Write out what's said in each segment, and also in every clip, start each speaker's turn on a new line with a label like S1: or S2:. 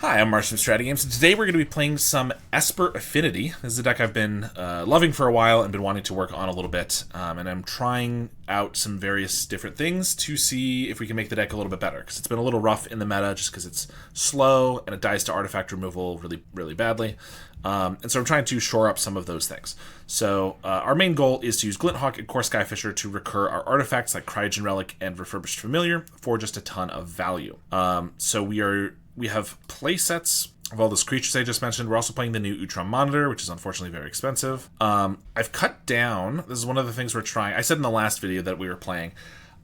S1: Hi, I'm Marsh from StrataGames, and today we're going to be playing some Esper Affinity. This is a deck I've been loving for a while and been wanting to work on a little bit, and I'm trying out some various different things to see if we can make the deck a little bit better, because it's been a little rough in the meta just because it's slow and it dies to artifact removal really, really badly. And so I'm trying to shore up some of those things. So our main goal is to use Glinthawk and Core Skyfisher to recur our artifacts like Cryogen Relic and Refurbished Familiar for just a ton of value. So we have play sets of all those creatures I just mentioned. We're also playing the new Utrom Monitor, which is unfortunately very expensive. I've cut down, this is one of the things we're trying, I said in the last video that we were playing,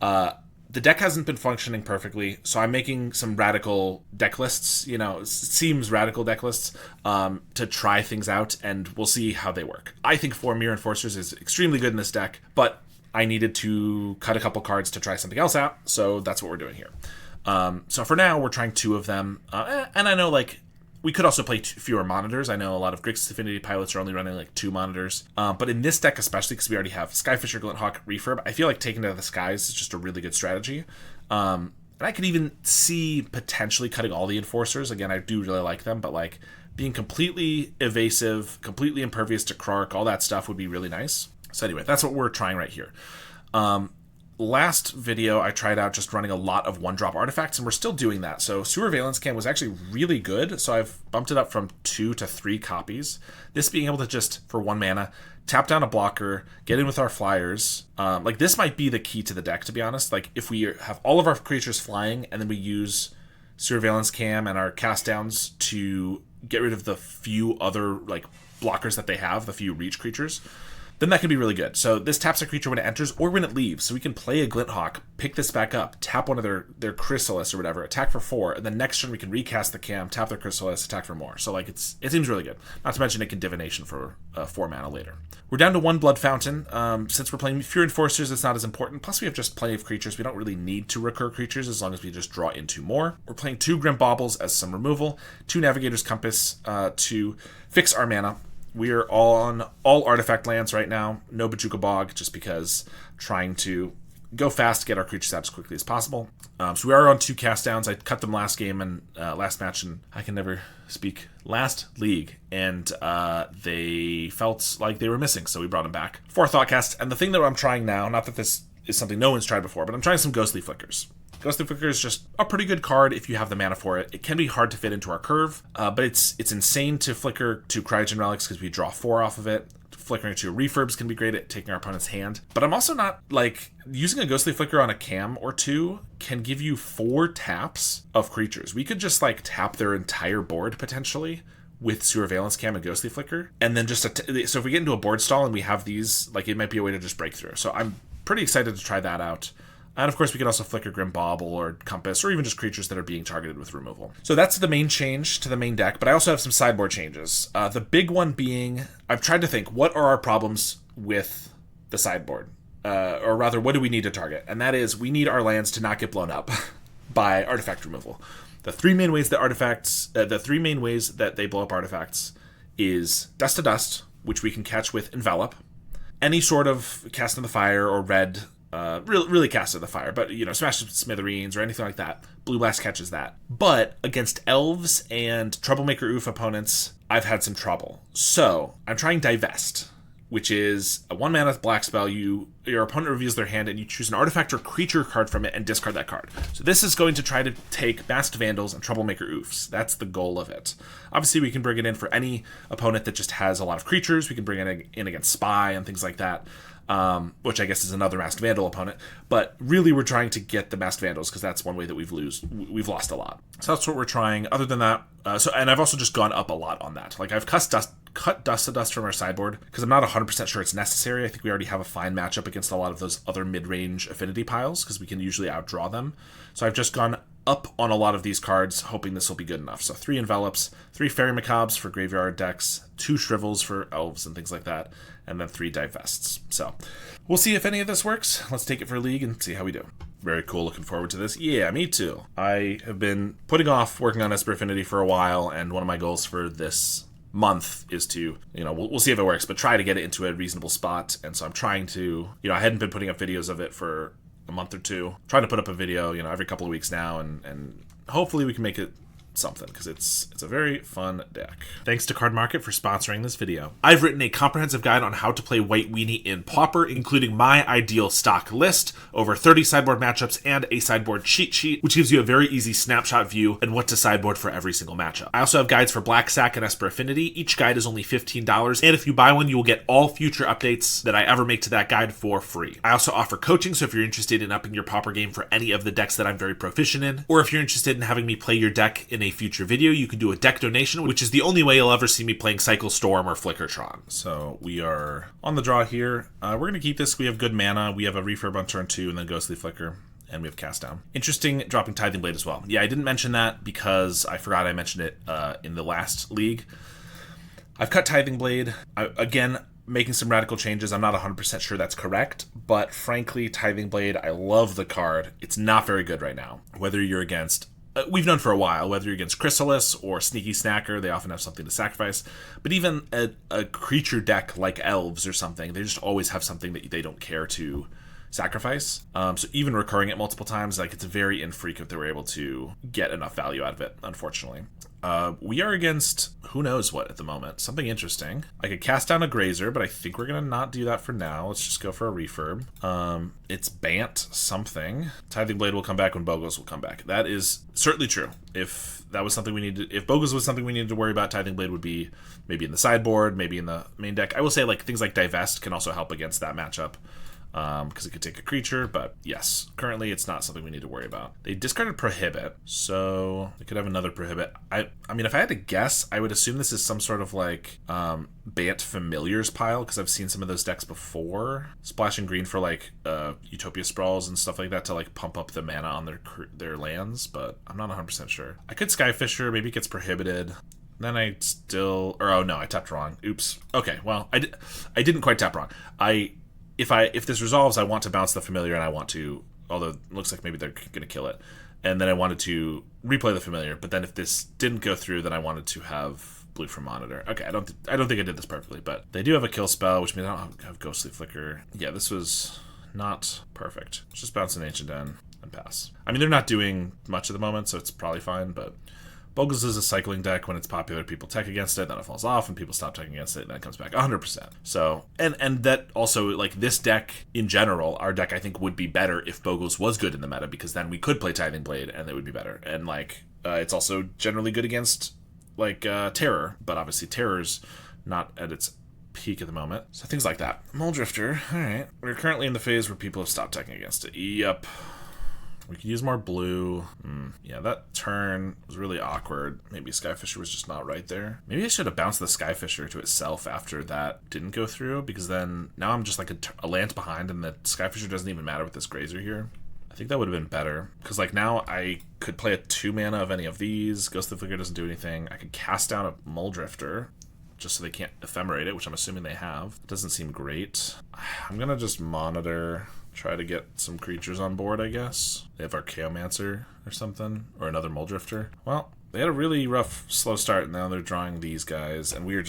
S1: the deck hasn't been functioning perfectly, so I'm making some radical deck lists, it seems radical deck lists, to try things out, and we'll see how they work. I think 4 Mirror Enforcers is extremely good in this deck, but I needed to cut a couple cards to try something else out, so that's what we're doing here. So for now, we're trying 2 of them, and I know, we could also play fewer monitors. I know a lot of Grixis Affinity pilots are only running 2 monitors. But in this deck especially, because we already have Skyfisher, Glinthawk, Refurb, I feel like taking it out of the skies is just a really good strategy. And I could even see potentially cutting all the Enforcers. Again, I do really like them, but being completely evasive, completely impervious to Krark, all that stuff would be really nice. So anyway, that's what we're trying right here. Last video, I tried out just running a lot of 1-drop artifacts, and we're still doing that. So Sewer Valence Cam was actually really good, so I've bumped it up from 2 to 3 copies. This being able to just, for 1 mana, tap down a blocker, get in with our flyers. This might be the key to the deck, to be honest. If we have all of our creatures flying, and then we use Sewer Valence Cam and our cast downs to get rid of the few other blockers that they have, the few reach creatures, then that can be really good. So this taps a creature when it enters or when it leaves. So we can play a Glinthawk, pick this back up, tap one of their Chrysalis or whatever, attack for 4, and then next turn we can recast the cam, tap their Chrysalis, attack for more. So it seems really good. Not to mention it can Divination for 4 mana later. We're down to 1 Blood Fountain. Since we're playing Fear Enforcers, it's not as important. Plus we have just plenty of creatures. We don't really need to recur creatures as long as we just draw into more. We're playing 2 Grim Baubles as some removal, 2 Navigator's Compass to fix our mana. We're on all artifact lands right now, no Bojuka Bog, just because trying to go fast, get our creatures out as quickly as possible. So we are on 2 cast downs. I cut them last game and last match, and I can never speak, last league, and they felt like they were missing, so we brought them back. 4 Thoughtcast, and the thing that I'm trying now, not that this is something no one's tried before, but I'm trying some Ghostly Flickers. Ghostly Flicker is just a pretty good card if you have the mana for it. It can be hard to fit into our curve, but it's insane to flicker to Cryogen Relics because we draw 4 off of it. Flickering to Refurbs can be great at taking our opponent's hand. But I'm also not, using a Ghostly Flicker on a cam or 2 can give you 4 taps of creatures. We could just, tap their entire board, potentially, with Sewer Valence Cam and Ghostly Flicker. And then just, so if we get into a board stall and we have these, it might be a way to just break through. So I'm pretty excited to try that out. And of course, we can also flicker Grim Bauble or Compass, or even just creatures that are being targeted with removal. So that's the main change to the main deck, but I also have some sideboard changes. The big one being, I've tried to think, what are our problems with the sideboard? Or rather, what do we need to target? And that is, we need our lands to not get blown up by artifact removal. The 3 main ways that they blow up artifacts is Dust to Dust, which we can catch with Envelop, any sort of Cast in the Fire or red. Really Cast in the Fire, but Smash Smithereens or anything like that. Blue Blast catches that. But against Elves and Troublemaker Oof opponents, I've had some trouble. So I'm trying Divest, which is a 1 mana black spell. Your opponent reveals their hand and you choose an artifact or creature card from it and discard that card. So this is going to try to take Masked Vandals and Troublemaker Oofs. That's the goal of it. Obviously, we can bring it in for any opponent that just has a lot of creatures. We can bring it in against Spy and things like that. Which I guess is another Masked Vandal opponent, but really we're trying to get the Masked Vandals because that's one way that we've lost a lot. So that's what we're trying. Other than that, and I've also just gone up a lot on that. I've cut Dust to Dust from our sideboard because I'm not 100% sure it's necessary. I think we already have a fine matchup against a lot of those other mid-range Affinity piles because we can usually outdraw them. So I've just gone up on a lot of these cards, hoping this will be good enough. So 3 Envelops, 3 Fairy Macabres for graveyard decks, 2 Shrivels for Elves and things like that, and then 3 Divests. So we'll see if any of this works. Let's take it for a league and see how we do. Very cool, looking forward to this. Yeah, me too. I have been putting off working on Esper Affinity for a while, and one of my goals for this month is to, we'll see if it works, but try to get it into a reasonable spot. And so I'm trying to, I hadn't been putting up videos of it for a month or 2. Trying to put up a video, every couple of weeks now, and hopefully we can make it something, because it's a very fun deck. Thanks to Card Market for sponsoring this video. I've written a comprehensive guide on how to play White Weenie in Pauper, including my ideal stock list, over 30 sideboard matchups, and a sideboard cheat sheet, which gives you a very easy snapshot view and what to sideboard for every single matchup. I also have guides for Black Sack and Esper Affinity. Each guide is only $15, and if you buy one, you will get all future updates that I ever make to that guide for free. I also offer coaching, so if you're interested in upping your Pauper game for any of the decks that I'm very proficient in, or if you're interested in having me play your deck in a future video, you can do a deck donation, which is the only way you'll ever see me playing Cycle Storm or Flickertron. So we are on the draw here. We're going to keep this. We have good mana. We have a Refurb on turn 2 and then Ghostly Flicker. And we have Cast Down. Interesting dropping Tithing Blade as well. Yeah, I didn't mention that because I forgot I mentioned it in the last league. I've cut Tithing Blade. Again, making some radical changes. I'm not 100% sure that's correct, but frankly, Tithing Blade, I love the card. It's not very good right now. Whether you're against, we've known for a while, whether you're against Chrysalis or Sneaky Snacker, they often have something to sacrifice. But even a creature deck like Elves or something, they just always have something that they don't care to sacrifice. So even recurring it multiple times, like, it's very infrequent that we're able to get enough value out of it, unfortunately. We are against who knows what at the moment. Something interesting. I could cast down a Grazer, but I think we're going to not do that for now. Let's just go for a Refurb. It's Bant something. Tithing Blade will come back when Bogos will come back. That is certainly true. If that was something we needed, if Bogos was something we needed to worry about, Tithing Blade would be maybe in the sideboard, maybe in the main deck. I will say, like, things like Divest can also help against that matchup. Because it could take a creature, but yes, currently it's not something we need to worry about. They discarded Prohibit, so they could have another Prohibit. I mean, if I had to guess, I would assume this is some sort of like Bant Familiars pile, because I've seen some of those decks before. Splashing green for like Utopia Sprawls and stuff like that to like pump up the mana on their lands, but I'm not 100% sure. I could Skyfisher, maybe it gets prohibited. Then I still, or oh no, I tapped wrong. Oops. Okay, well, I didn't quite tap wrong. If this resolves, I want to bounce the Familiar, and I want to, although it looks like maybe they're going to kill it, and then I wanted to replay the Familiar, but then if this didn't go through, then I wanted to have blue from Monitor. Okay, I don't think I did this perfectly, but they do have a kill spell, which means I don't have Ghostly Flicker. Yeah, this was not perfect. Let's just bounce an Ancient Den and pass. I mean, they're not doing much at the moment, so it's probably fine, but Bogus is a cycling deck. When it's popular, people tech against it, then it falls off, and people stop teching against it, and then it comes back 100%. So, and that also, like, this deck in general, our deck, I think, would be better if Bogus was good in the meta, because then we could play Tithing Blade, and it would be better. And, like, it's also generally good against, like, Terror, but obviously Terror's not at its peak at the moment. So things like that. Muldrifter, alright. We're currently in the phase where people have stopped teching against it. Yep. We could use more blue. Yeah, that turn was really awkward. Maybe Skyfisher was just not right there. Maybe I should have bounced the Skyfisher to itself after that didn't go through, because then now I'm just like a land behind, and the Skyfisher doesn't even matter with this Grazer here. I think that would have been better, because like now I could play a 2 mana of any of these. Ghostly Flicker doesn't do anything. I could cast down a Muldrifter just so they can't ephemerate it, which I'm assuming they have. It doesn't seem great. I'm gonna just Monitor. Try to get some creatures on board, I guess. They have Archaeomancer or something, or another Muldrifter. Well, they had a really rough, slow start, and now they're drawing these guys, and we're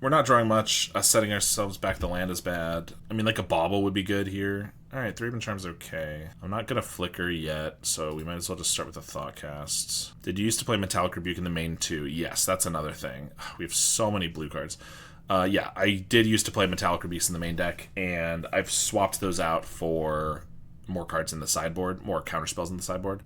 S1: not drawing much. Us setting ourselves back to land is bad. I mean, like a Bauble would be good here. Alright, 3 Charm's okay. I'm not gonna Flicker yet, so we might as well just start with a Thoughtcast. Did you used to play Metallic Rebuke in the main too? Yes, that's another thing. We have so many blue cards. Yeah, I did used to play Metallic Rebuke in the main deck, and I've swapped those out for more cards in the sideboard, more counterspells in the sideboard.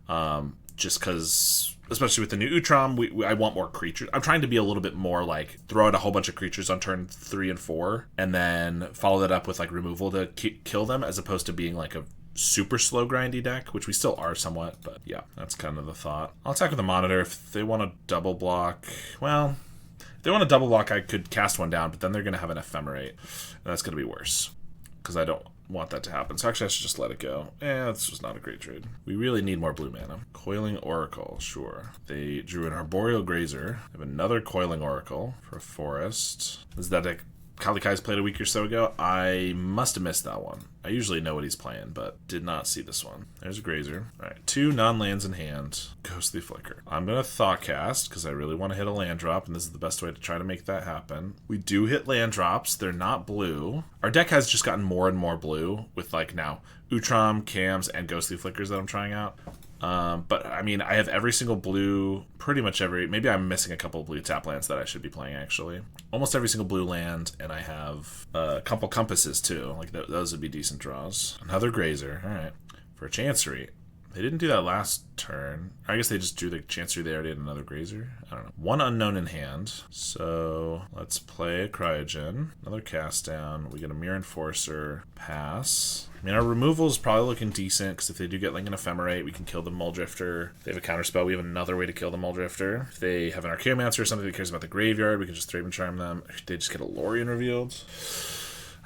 S1: Just because, especially with the new Utrom, I want more creatures. I'm trying to be a little bit more like throw out a whole bunch of creatures on turn 3 and 4, and then follow that up with like removal to kill them, as opposed to being like a super slow grindy deck, which we still are somewhat. But yeah, that's kind of the thought. I'll attack with the Monitor. If they want to double block, well, if they want to double block, I could cast one down, but then they're going to have an Ephemerate, and that's going to be worse, because I don't want that to happen. So actually I should just let it go. This was not a great trade. We really need more blue mana. Coiling Oracle, sure. They drew an Arboreal Grazer. They have another Coiling Oracle for a forest. Is that deck Kali Kai's played a week or so ago? I must have missed that one. I usually know what he's playing, but did not see this one. There's a Grazer. Alright, 2 non-lands in hand. Ghostly Flicker. I'm going to Thoughtcast, because I really want to hit a land drop, and this is the best way to try to make that happen. We do hit land drops. They're not blue. Our deck has just gotten more and more blue, with like now Utrom, Cams, and Ghostly Flickers that I'm trying out. But I mean, I have every single blue, pretty much every. Maybe I'm missing a couple of blue tap lands that I should be playing actually. Almost every single blue land, and I have a couple compasses too. Like those would be decent draws. Another grazer. All right, for a Chancery. They didn't do that last turn. I guess they just drew the Chancery. They already had another Grazer. I don't know. One unknown in hand. So let's play a Cryogen. Another cast down. We get a Mirror Enforcer. Pass. I mean, our removal is probably looking decent, because if they do get like an Ephemerate, we can kill the Muldrifter. If they have a counterspell, we have another way to kill the Muldrifter. If they have an Archaeomancer or something that cares about the graveyard, we can just Thraben Charm them. If they just get a Lorien revealed.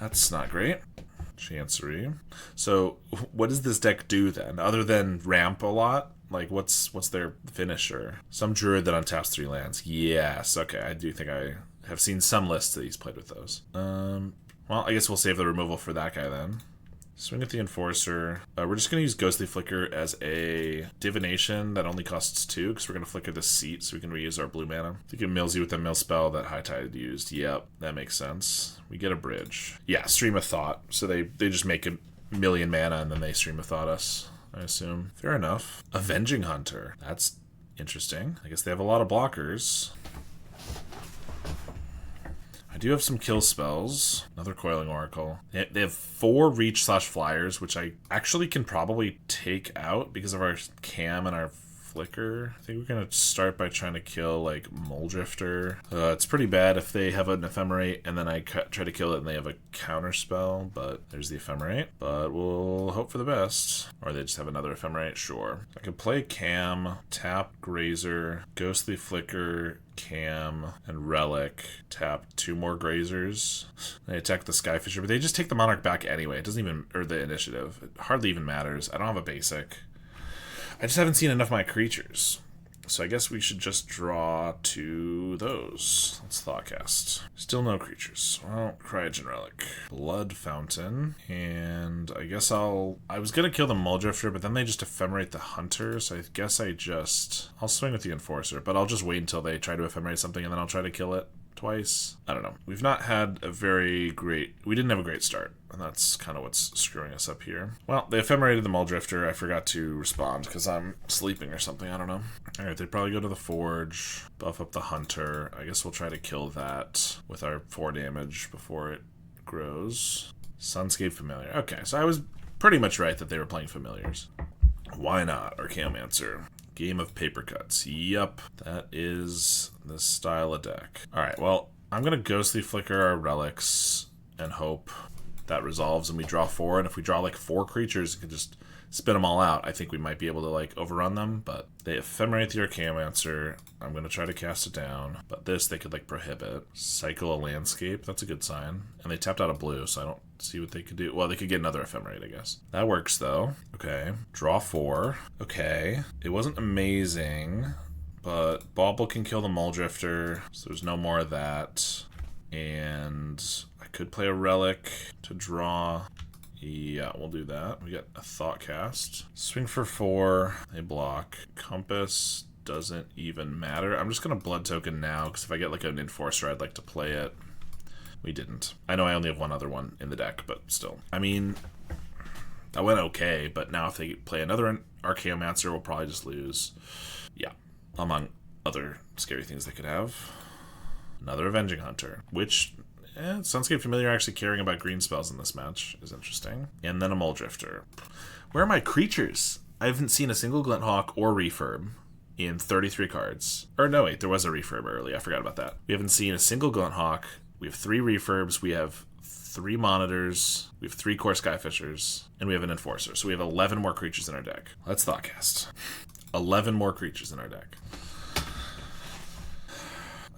S1: That's not great. Chancery. So what does this deck do then, other than ramp a lot? Like what's their finisher? Some druid that untaps 3 lands. Yes, okay, I do think I have seen some lists that he's played with those. Well, I guess we'll save the removal for that guy then. Swing at the Enforcer. We're just going to use Ghostly Flicker as a divination that only costs 2, because we're going to flicker the seat so we can reuse our blue mana. I think it mills you with the mill spell that High Tide used. Yep, that makes sense. We get a bridge. Yeah, Stream of Thought. So they just make a million mana and then they Stream of Thought us, I assume. Fair enough. Avenging Hunter. That's interesting. I guess they have a lot of blockers. I do have some kill spells. Another Coiling Oracle. They have 4 reach/flyers, which I actually can probably take out because of our cam and our flicker. I think we're going to start by trying to kill, like, Muldrifter. It's pretty bad if they have an Ephemerate and then I try to kill it and they have a counter spell, but there's the Ephemerate. But we'll hope for the best. Or they just have another Ephemerate, sure. I could play Cam, tap Grazer, Ghostly Flicker, Cam, and Relic. Tap 2 more Grazers. They attack the Skyfisher, but they just take the Monarch back anyway. It doesn't even, or the initiative. It hardly even matters. I don't have a basic. I just haven't seen enough of my creatures. So I guess we should just draw 2 those. Let's Thoughtcast. Still no creatures. Well, Cryogen Relic. Blood Fountain. And I guess I was going to kill the Muldrifter, but then they just Ephemerate the Hunter, so I guess I'll swing with the Enforcer, but I'll just wait until they try to Ephemerate something and then I'll try to kill it twice. I don't know. We've not had a very great... We didn't have a great start, and that's kind of what's screwing us up here. Well, they Ephemerated the Muldrifter. I forgot to respond because I'm sleeping or something. I don't know. Alright, they'd probably go to the Forge, buff up the Hunter. I guess we'll try to kill that with our 4 damage before it grows. Sunscape Familiar. Okay, so I was pretty much right that they were playing Familiars. Why not? Archaeomancer. Game of Paper Cuts. Yup, that is this style of deck. Alright, well, I'm going to Ghostly Flicker our relics and hope that resolves and we draw 4. And if we draw like 4 creatures, we can just spin them all out. I think we might be able to like overrun them, but they Ephemerate the Archaeomancer. I'm going to try to cast it down, but this they could like prohibit. Cycle a Landscape. That's a good sign. And they tapped out a blue, so I don't see what they could do. Well, they could get another Ephemerate, I guess. That works, though. Okay. Draw 4. Okay. It wasn't amazing, but Bauble can kill the Muldrifter, so there's no more of that. And I could play a Relic to draw. Yeah, we'll do that. We get a Thoughtcast. Swing for 4. They block. Compass doesn't even matter. I'm just going to Blood Token now, because if I get like an Enforcer, I'd like to play it. We didn't. I know I only have one other one in the deck, but still. I mean, that went okay, but now if they play another Archaeomancer, we'll probably just lose. Yeah, among other scary things they could have. Another Avenging Hunter, which... Sunscape Familiar actually caring about green spells in this match is interesting. And then a Muldrifter. Where are my creatures? I haven't seen a single Glinthawk or Refurb in 33 cards. Or no, wait, there was a Refurb early. I forgot about that. We haven't seen a single Glinthawk. We have 3 Refurbs. We have 3 Monitors. We have 3 Core Skyfishers. And we have an Enforcer. So we have 11 more creatures in our deck. Let's Thoughtcast. 11 more creatures in our deck.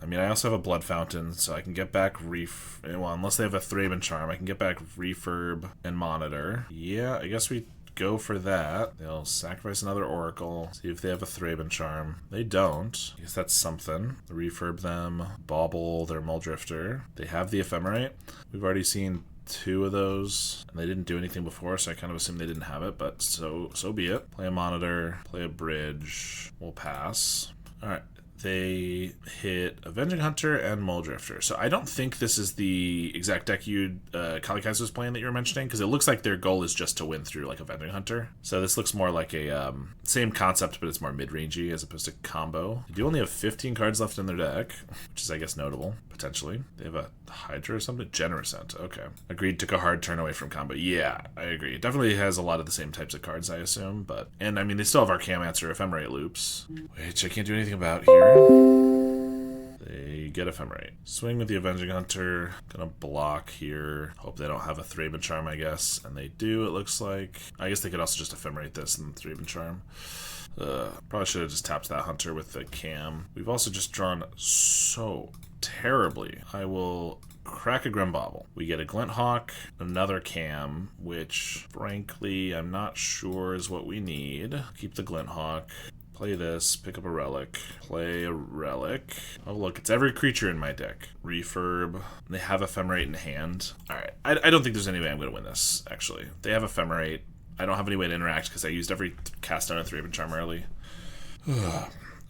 S1: I mean, I also have a Blood Fountain, so I can get back well, unless they have a Thraben Charm, I can get back Refurb and Monitor. Yeah, I guess we go for that. They'll sacrifice another Oracle, see if they have a Thraben Charm. They don't. I guess that's something. Refurb them, Bauble their Muldrifter. They have the Ephemerate. We've already seen 2 of those, and they didn't do anything before, so I kind of assumed they didn't have it, but so be it. Play a Monitor, play a Bridge. We'll pass. Alright. They hit Avenging Hunter and Muldrifter. So I don't think this is the exact deck you Kalikai's was playing that you were mentioning, because it looks like their goal is just to win through like Avenging Hunter. So this looks more like a same concept, but it's more mid-rangey as opposed to combo. They do only have 15 cards left in their deck, which is I guess notable, potentially. They have a Hydra or something? Generosent. Okay. Agreed, took a hard turn away from combo. Yeah, I agree. It definitely has a lot of the same types of cards, I assume, but... And, I mean, they still have Archamancer, Ephemerate loops, which I can't do anything about here. They get Ephemerate. Swing with the Avenging Hunter. Gonna block here. Hope they don't have a Thraben Charm, I guess. And they do, it looks like. I guess they could also just Ephemerate this and Thraben Charm. Probably should have just tapped that Hunter with the Cam. We've also just drawn so terribly. I will crack a Grimbauble. We get a Glinthawk, another Cam, which frankly I'm not sure is what we need. Keep the Glinthawk. Play this, pick up a relic, play a relic. Oh look, it's every creature in my deck. Refurb. They have Ephemerate in hand. Alright, I don't think there's any way I'm going to win this, actually. They have Ephemerate. I don't have any way to interact because I used every cast on a Thraben Charm early.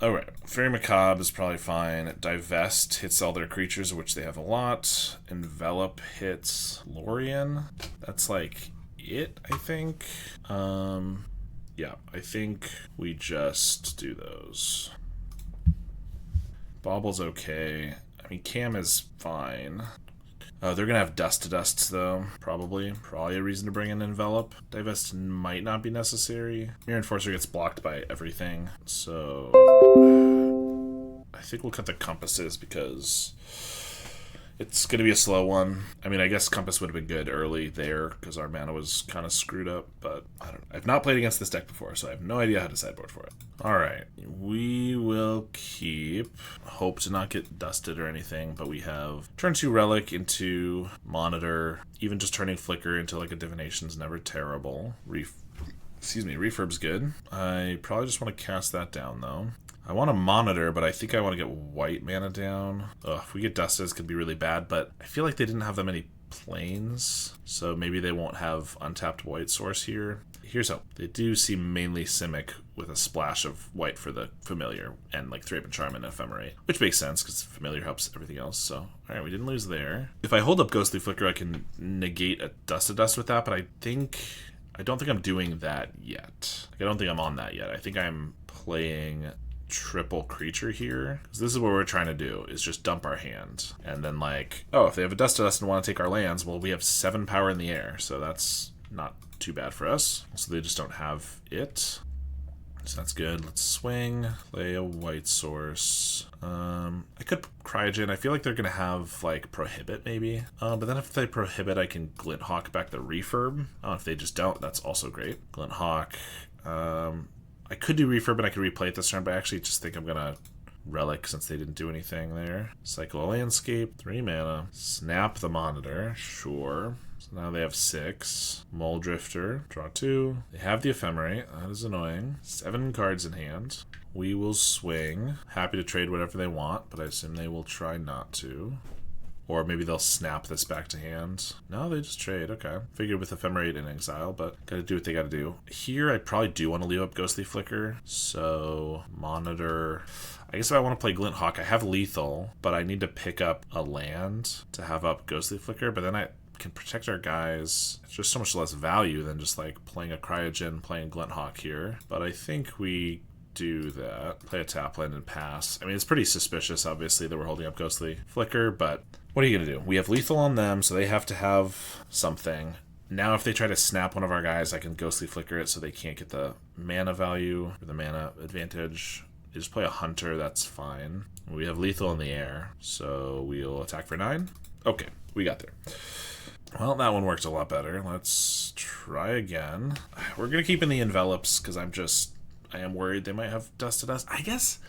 S1: Alright, Fairy Macabre is probably fine. Divest hits all their creatures, of which they have a lot. Envelop hits Lorien. That's like it, I think. Yeah, I think we just do those. Bobble's okay. I mean, Cam is fine. They're going to have Dust to Dusts, though, probably. Probably a reason to bring in Envelop. Divest might not be necessary. Mirror Enforcer gets blocked by everything, so... I think we'll cut the Compasses because... It's going to be a slow one. I mean, I guess Compass would have been good early there because our mana was kind of screwed up, but I don't know. I've not played against this deck before, so I have no idea how to sideboard for it. All right, we will keep. Hope to not get dusted or anything, but we have turn 2 Relic into Monitor. Even just turning Flicker into like a Divination's never terrible. Refurb's good. I probably just want to cast that down though. I want to Monitor, but I think I want to get white mana down. Ugh, if we get dusted, it's going to be really bad, but I feel like they didn't have that many planes, so maybe they won't have untapped white source here. Here's how. They do seem mainly Simic with a splash of white for the Familiar and like Thraben Charm and Ephemerate, which makes sense because Familiar helps everything else, so alright, we didn't lose there. If I hold up Ghostly Flicker, I can negate a Dust to Dust with that, but I don't think I'm doing that yet. Like, I don't think I'm on that yet. I think I'm playing triple creature here, because this is what we're trying to do, is just dump our hand, and then like, oh, if they have a Dust to Dust and want to take our lands, well, we have 7 power in the air, so that's not too bad for us. So they just don't have it, so that's good. Let's swing, play a white source. I could Cryogen. I feel like they're gonna have like Prohibit maybe, but then if they Prohibit, I can Glinthawk back the Refurb. Oh, if they just don't, that's also great. Glinthawk. I could do Refurb and I could replay it this turn, but I actually just think I'm gonna Relic since they didn't do anything there. Cycle a Landscape, 3 mana. Snap the Monitor, sure. So now they have 6. Muldrifter, draw 2. They have the Ephemerate, that is annoying. 7 cards in hand. We will swing. Happy to trade whatever they want, but I assume they will try not to. Or maybe they'll snap this back to hand. No, they just trade. Okay. Figured with Ephemerate in exile, but gotta do what they gotta do. Here, I probably do want to leave up Ghostly Flicker. So, Monitor. I guess if I want to play Glinthawk, I have Lethal, but I need to pick up a land to have up Ghostly Flicker, but then I can protect our guys. It's just so much less value than just like playing a Cryogen, playing Glinthawk here. But I think we do that. Play a tap land and pass. I mean, it's pretty suspicious, obviously, that we're holding up Ghostly Flicker, but what are you going to do? We have Lethal on them, so they have to have something. Now, if they try to snap one of our guys, I can Ghostly Flicker it so they can't get the mana value or the mana advantage. They just play a Hunter, that's fine. We have Lethal in the air, so we'll attack for 9. Okay, we got there. Well, that one worked a lot better. Let's try again. We're going to keep in the Envelops because I am worried they might have Dust to Dust. I guess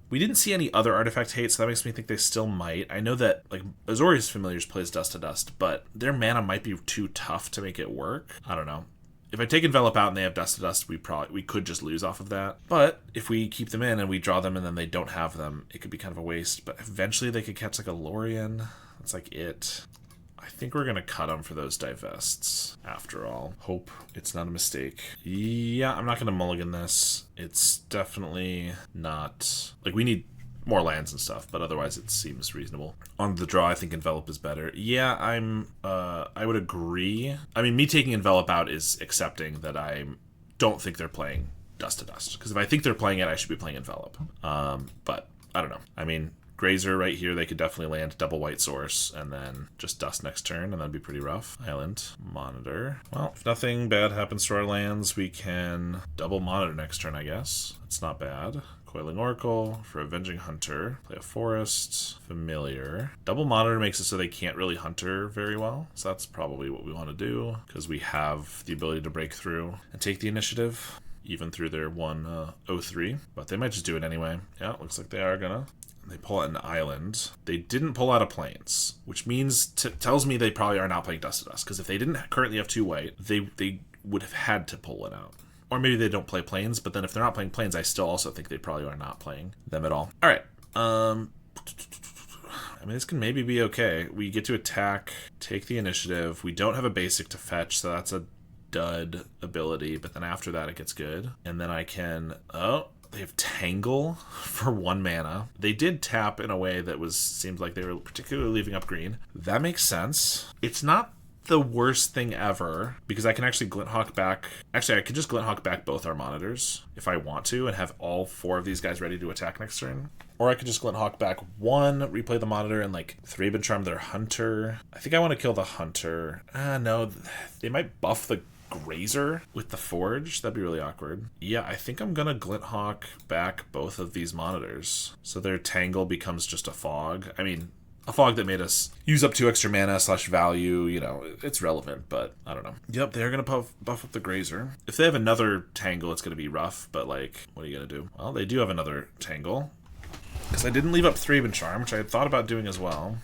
S1: we didn't see any other artifact hate, so that makes me think they still might. I know that like Azorius Familiars plays Dust to Dust, but their mana might be too tough to make it work. I don't know. If I take Envelop out and they have Dust to Dust, we could just lose off of that. But if we keep them in and we draw them and then they don't have them, it could be kind of a waste. But eventually they could catch like a Lorien. That's like it. I think we're going to cut them for those divests, after all. Hope it's not a mistake. Yeah, I'm not going to mulligan this. It's definitely not... Like, we need more lands and stuff, but otherwise it seems reasonable. On the draw, I think Envelop is better. Yeah, I would agree. I mean, me taking Envelop out is accepting that I don't think they're playing Dust to Dust. Because if I think they're playing it, I should be playing Envelop. But I don't know. I mean, Grazer right here, they could definitely land double white source and then just Dust next turn, and that'd be pretty rough. Island, Monitor. Well, if nothing bad happens to our lands, we can double Monitor next turn, I guess. That's not bad. Coiling Oracle for Avenging Hunter. Play a Forest. Familiar. Double Monitor makes it so they can't really Hunter very well. So that's probably what we want to do, because we have the ability to break through and take the initiative, even through their 1-0-3. But they might just do it anyway. Yeah, looks like they are gonna. They pull out an island. They didn't pull out a plains, which means tells me they probably are not playing Dust to Dust, because if they didn't currently have 2 white, they would have had to pull it out. Or maybe they don't play plains, but then if they're not playing plains, I still also think they probably are not playing them at all. All right. I mean, this can maybe be okay. We get to attack, take the initiative. We don't have a basic to fetch, so that's a dud ability, but then after that it gets good. And then I can... Oh, they have Tangle for 1 mana. They did tap in a way that seemed like they were particularly leaving up green. That makes sense. It's not the worst thing ever, because I can actually Glinthawk back... Actually, I could just Glinthawk back both our monitors if I want to, and have all 4 of these guys ready to attack next turn. Or I could just Glinthawk back 1, replay the monitor, and like 3-bit charm their hunter. I think I want to kill the hunter. No, they might buff the Grazer with the Forge. That'd be really awkward. Yeah, I think I'm gonna Glinthawk back both of these monitors, so their Tangle becomes just a fog. I mean, a fog that made us use up 2 extra mana / value, you know, it's relevant, but I don't know. Yep, they're gonna buff up the Grazer. If they have another Tangle, it's gonna be rough, but like, what are you gonna do? Well, they do have another Tangle. Because I didn't leave up 3-bit charm, which I had thought about doing as well.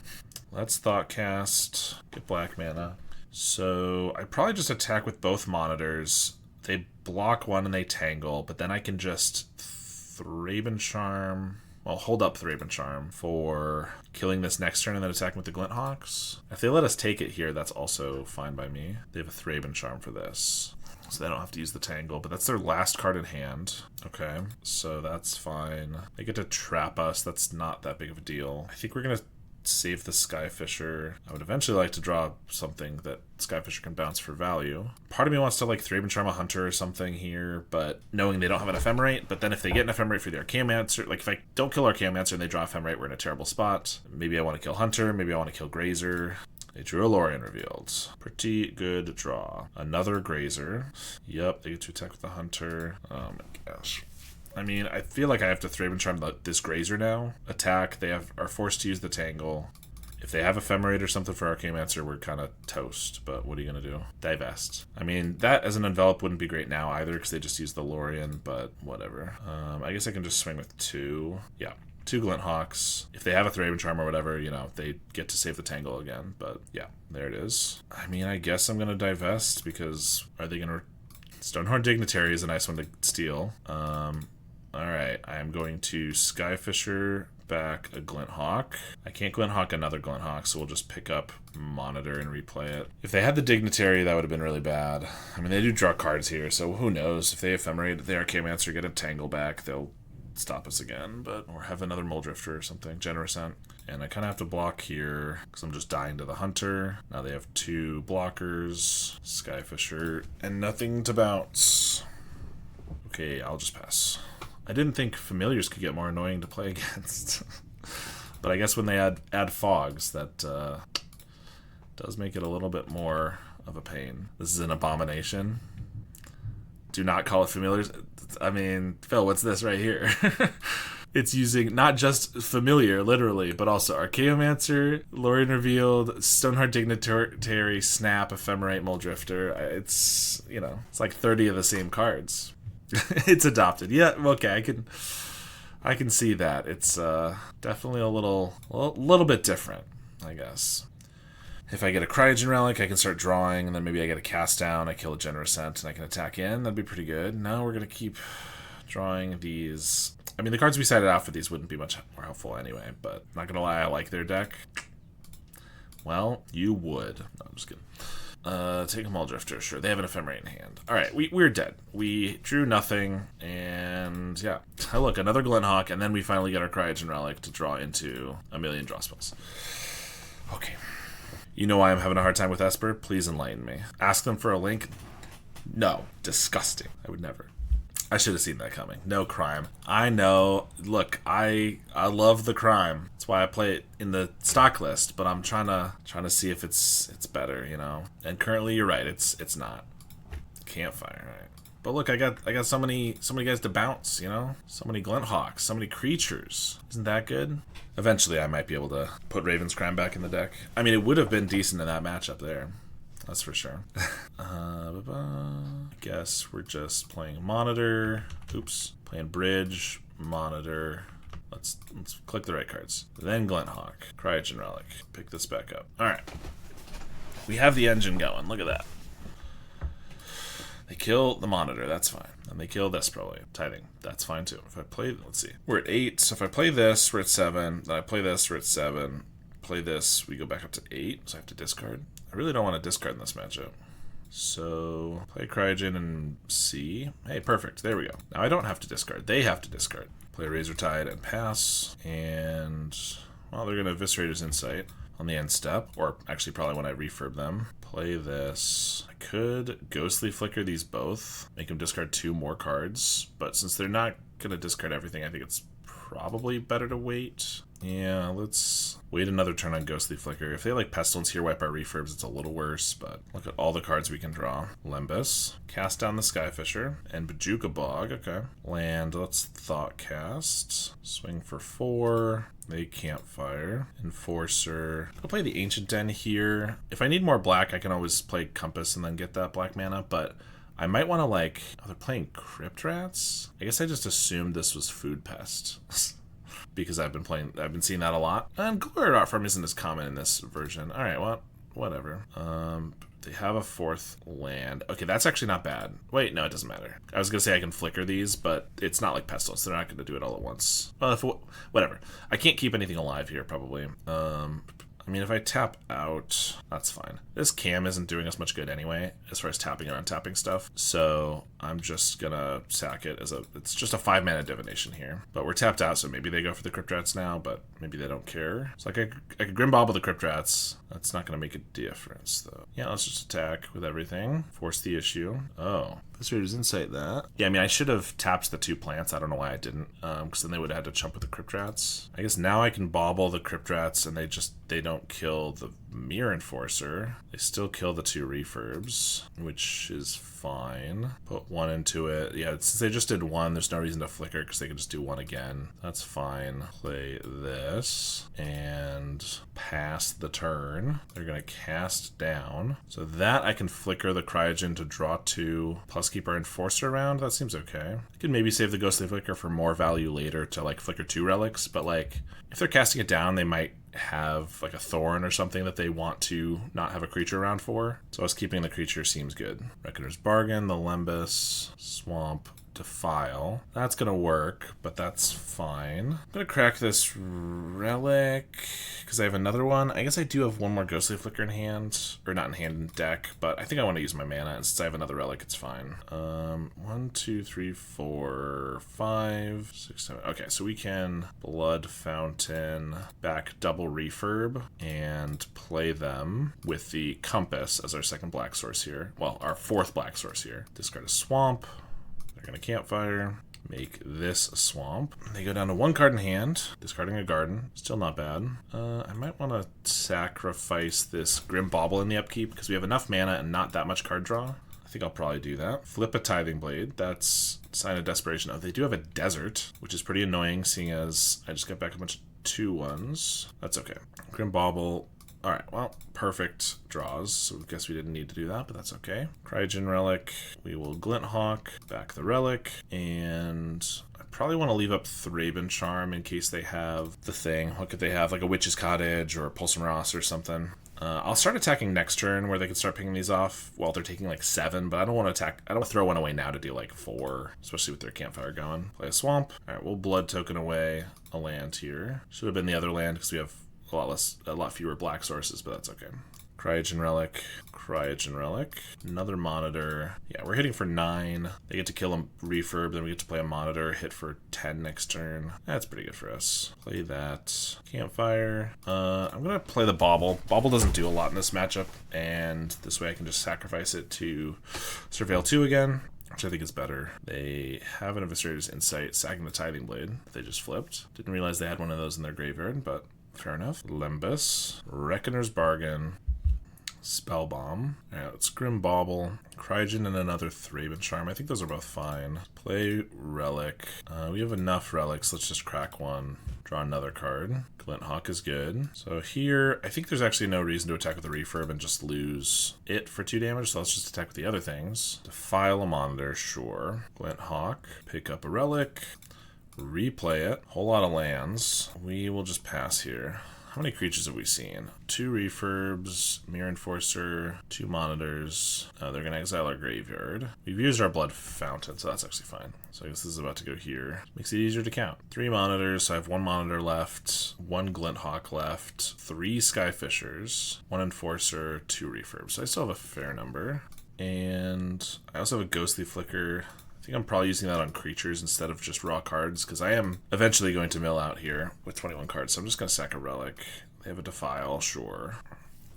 S1: Let's Thoughtcast, get black mana. So I probably just attack with both monitors. They block 1 and they Tangle, but then I can just 3-bit charm... Well, hold up 3-bit charm for killing this next turn and then attacking with the Glinthawks. If they let us take it here, that's also fine by me. They have a 3-bit charm for this, so they don't have to use the Tangle, but that's their last card in hand. Okay, so that's fine. They get to trap us. That's not that big of a deal. I think we're going to save the Skyfisher. I would eventually like to draw something that Skyfisher can bounce for value. Part of me wants to like 3-bit charm a hunter or something here, but knowing they don't have an Ephemerate, but then if they get an Ephemerate for the Archaeomancer, like if I don't kill Archaeomancer and they draw Ephemerate, we're in a terrible spot. Maybe I want to kill Hunter, maybe I want to kill Grazer. They drew a Lorien revealed. Pretty good draw. Another Grazer. Yep, they get to attack with the Hunter. Oh my gosh. I mean, I feel like I have to 3-bit charm this Grazer now. Attack, they are forced to use the Tangle. If they have Ephemerate or something for Archaeomancer, we're kind of toast, but what are you going to do? Divest. I mean, that as an Envelop wouldn't be great now either, because they just use the Lorien, but whatever. I guess I can just swing with 2. Yeah. 2 Glinthawks. If they have a 3-bit charm or whatever, you know, they get to save the Tangle again, but yeah, there it is. I mean, I guess I'm going to divest, because are they going to... Stonehorn Dignitary is a nice one to steal. Alright, I am going to Skyfisher back a Glinthawk. I can't Glinthawk another Glinthawk, so we'll just pick up Monitor and replay it. If they had the Dignitary, that would have been really bad. I mean, they do draw cards here, so who knows? If they Ephemerate the Archaeomancer, get a Tangle back, they'll stop us again, but or have another Muldrifter or something. Generosent. And I kind of have to block here, because I'm just dying to the Hunter. Now they have 2 blockers, Skyfisher, and nothing to bounce. Okay, I'll just pass. I didn't think Familiars could get more annoying to play against. But I guess when they add Fogs, that does make it a little bit more of a pain. This is an abomination. Do not call it Familiars. I mean, Phil, what's this right here? It's using not just Familiar, literally, but also Archaeomancer, Lorien Revealed, Stoneheart Dignitary, Snap, Ephemerate, Muldrifter. It's, you know, it's like 30 of the same cards. It's adopted. Yeah, okay, I can see that. It's definitely a little bit different, I guess. If I get a Cryogen Relic, I can start drawing, and then maybe I get a Cast Down, I kill a Generosent, and I can attack in. That'd be pretty good. Now we're going to keep drawing these. I mean, the cards we cited out for these wouldn't be much more helpful anyway, but not going to lie, I like their deck. Well, you would. No, I'm just kidding. Take a Mall Drifter, sure. They have an Ephemerate in hand. Alright, we're dead. We drew nothing, and yeah. Oh, look, another Glinthawk, and then we finally get our Cryogen Relic to draw into a million draw spells. Okay. You know why I'm having a hard time with Esper? Please enlighten me. Ask them for a link? No. Disgusting. I would never. I should have seen that coming. No crime. I know. Look, I love the crime. That's why I play it in the stock list. But I'm trying to see if it's better, you know. And currently, you're right. It's not. Campfire, right? But look, I got so many guys to bounce, you know. So many Glinthawks, so many creatures. Isn't that good? Eventually, I might be able to put Raven's Crime back in the deck. I mean, it would have been decent in that matchup there. That's for sure. I guess we're just playing Monitor. Oops. Playing Bridge, Monitor. Let's click the right cards. Then Glinthawk. Cryogen Relic. Pick this back up. Alright. We have the engine going. Look at that. They kill the Monitor. That's fine. And they kill this probably. Tithing. That's fine too. If I play... Let's see. We're at 8. So if I play this, we're at 7. Then I play this, we're at 7. Play this, we go back up to 8. So I have to discard. I really don't want to discard in this matchup. So, play Cryogen and C. Hey, perfect. There we go. Now I don't have to discard. They have to discard. Play Razor Tide and pass. And, well, they're going to Eviscerate his Insight on the end step. Or actually probably when I refurb them. Play this. I could Ghostly Flicker these both. Make them discard 2 more cards. But since they're not going to discard everything, I think it's probably better to wait. Yeah, let's wait another turn on Ghostly Flicker. If they like Pestilence here, wipe our refurbs, it's a little worse, but look at all the cards we can draw. Lembas, cast down the Skyfisher, and Bajuka Bog, okay. Land, let's Thought Cast. Swing for 4. They Campfire. Enforcer. I'll play the Ancient Den here. If I need more black, I can always play Compass and then get that black mana, but I might want to like... Oh, they're playing Crypt Rats? I guess I just assumed this was Food Pest. Because I've been seeing that a lot. And Glory Art Farm isn't as common in this version. Alright, well, whatever. They have a 4th land. Okay, that's actually not bad. Wait, no, it doesn't matter. I was gonna say I can flicker these, but it's not like Pestilence. They're not gonna do it all at once. Well, whatever. I can't keep anything alive here, probably. I mean, if I tap out, that's fine. This cam isn't doing us much good anyway, as far as tapping and untapping stuff. So I'm just gonna sack it as it's just a 5-mana divination here. But we're tapped out, so maybe they go for the Crypt Rats now, but maybe they don't care. So I could Grim Bobble the Crypt Rats. That's not gonna make a difference, though. Yeah, let's just attack with everything. Force the issue. Oh. Viscerator's Insight that. Yeah, I mean, I should have tapped the 2 plants. I don't know why I didn't, because then they would have had to chump with the Crypt Rats. I guess now I can bobble the Crypt Rats, and they don't kill the Mirror Enforcer. They still kill the 2 refurbs, which is fine. Put 1 into it. Yeah, since they just did 1, there's no reason to flicker, because they can just do 1 again. That's fine. Play this, and pass the turn. They're going to cast down. So that I can flicker the Cryogen to draw 2, plus keep our Enforcer around. That seems okay. I could maybe save the Ghostly Flicker for more value later to like flicker 2 relics, but like if they're casting it down, they might have like a Thorn or something that they want to not have a creature around for. So us keeping the creature seems good. Reckoner's Bargain, the Lembas, Swamp, Defile. That's gonna work, but that's fine. I'm gonna crack this Relic, because I have another one. I guess I do have 1 more Ghostly Flicker in hand, or not in hand, in deck, but I think I want to use my mana, and since I have another Relic, it's fine. 1, 2, 3, 4, 5, 6, 7. Okay, so we can Blood Fountain, back double refurb, and play them with the Compass as our second black source here. Well, our 4th black source here. Discard a Swamp. They're going to Campfire, make this a Swamp. They go down to 1 card in hand, discarding a Garden. Still not bad. I might want to sacrifice this Grim Bauble in the upkeep because we have enough mana and not that much card draw. I think I'll probably do that. Flip a Tithing Blade. That's Sign of Desperation. Oh, they do have a Desert, which is pretty annoying seeing as I just got back a bunch of 2-1s. That's okay. Grim Bauble. Alright, well, perfect draws, so I guess we didn't need to do that, but that's okay. Cryogen Relic, we will Glinthawk, back the Relic, and I probably want to leave up Thraben Charm in case they have the thing. What could they have, like a Witch's Cottage or a Pulsum Ross or something? I'll start attacking next turn where they can start picking these off while they're taking like 7, but I don't want to attack. I don't want to throw 1 away now to deal like 4, especially with their Campfire going. Play a Swamp. Alright, we'll Blood Token away a land here. Should have been the other land because we have a lot fewer black sources, but that's okay. Cryogen Relic. Cryogen Relic. Another Monitor. Yeah, we're hitting for 9. They get to kill a Refurb, then we get to play a Monitor, hit for 10 next turn. That's pretty good for us. Play that. Campfire. I'm going to play the Bauble. Bauble doesn't do a lot in this matchup, and this way I can just sacrifice it to Surveil 2 again, which I think is better. They have an Eviscerator's Insight, sacking the Tithing Blade. They just flipped. Didn't realize they had one of those in their graveyard, but fair enough. Limbus. Reckoner's Bargain. Spellbomb. Alright, let's Grim Bauble. Cryogen and another Thraben Charm. I think those are both fine. Play Relic. We have enough relics. Let's just crack one. Draw another card. Glint Hawk is good. So here, I think there's actually no reason to attack with the Refurb and just lose it for 2 damage, so let's just attack with the other things. Defile a Monitor, sure. Glint Hawk. Pick up a Relic. Replay it. Whole lot of lands. We will just pass here. How many creatures have we seen? 2 Refurbs, Mirror Enforcer, 2 Monitors. They're going to exile our graveyard. We've used our Blood Fountain, so that's actually fine. So I guess this is about to go here. Makes it easier to count. 3 Monitors, so I have 1 Monitor left, 1 Glint Hawk left, 3 Skyfishers, 1 Enforcer, 2 Refurbs. So I still have a fair number. And I also have a Ghostly Flicker. I think I'm probably using that on creatures instead of just raw cards, because I am eventually going to mill out here with 21 cards, so I'm just going to sack a Relic. They have a Defile, sure.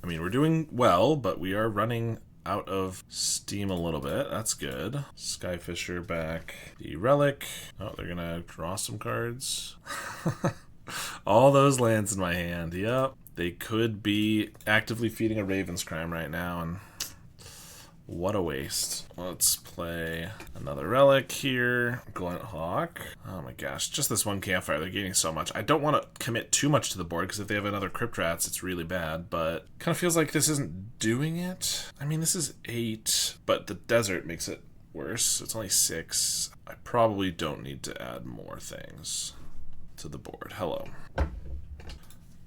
S1: I mean, we're doing well, but we are running out of steam a little bit. That's good. Skyfisher back. The Relic. Oh, they're going to draw some cards. All those lands in my hand. Yep. They could be actively feeding a Raven's Crime right now, and what a waste. Let's play another Relic here. Glint Hawk. Oh my gosh, just this one Campfire. They're gaining so much. I don't want to commit too much to the board, because if they have another Crypt Rats, it's really bad, but kind of feels like this isn't doing it. I mean, this is 8, but the desert makes it worse. It's only 6. I probably don't need to add more things to the board. Hello.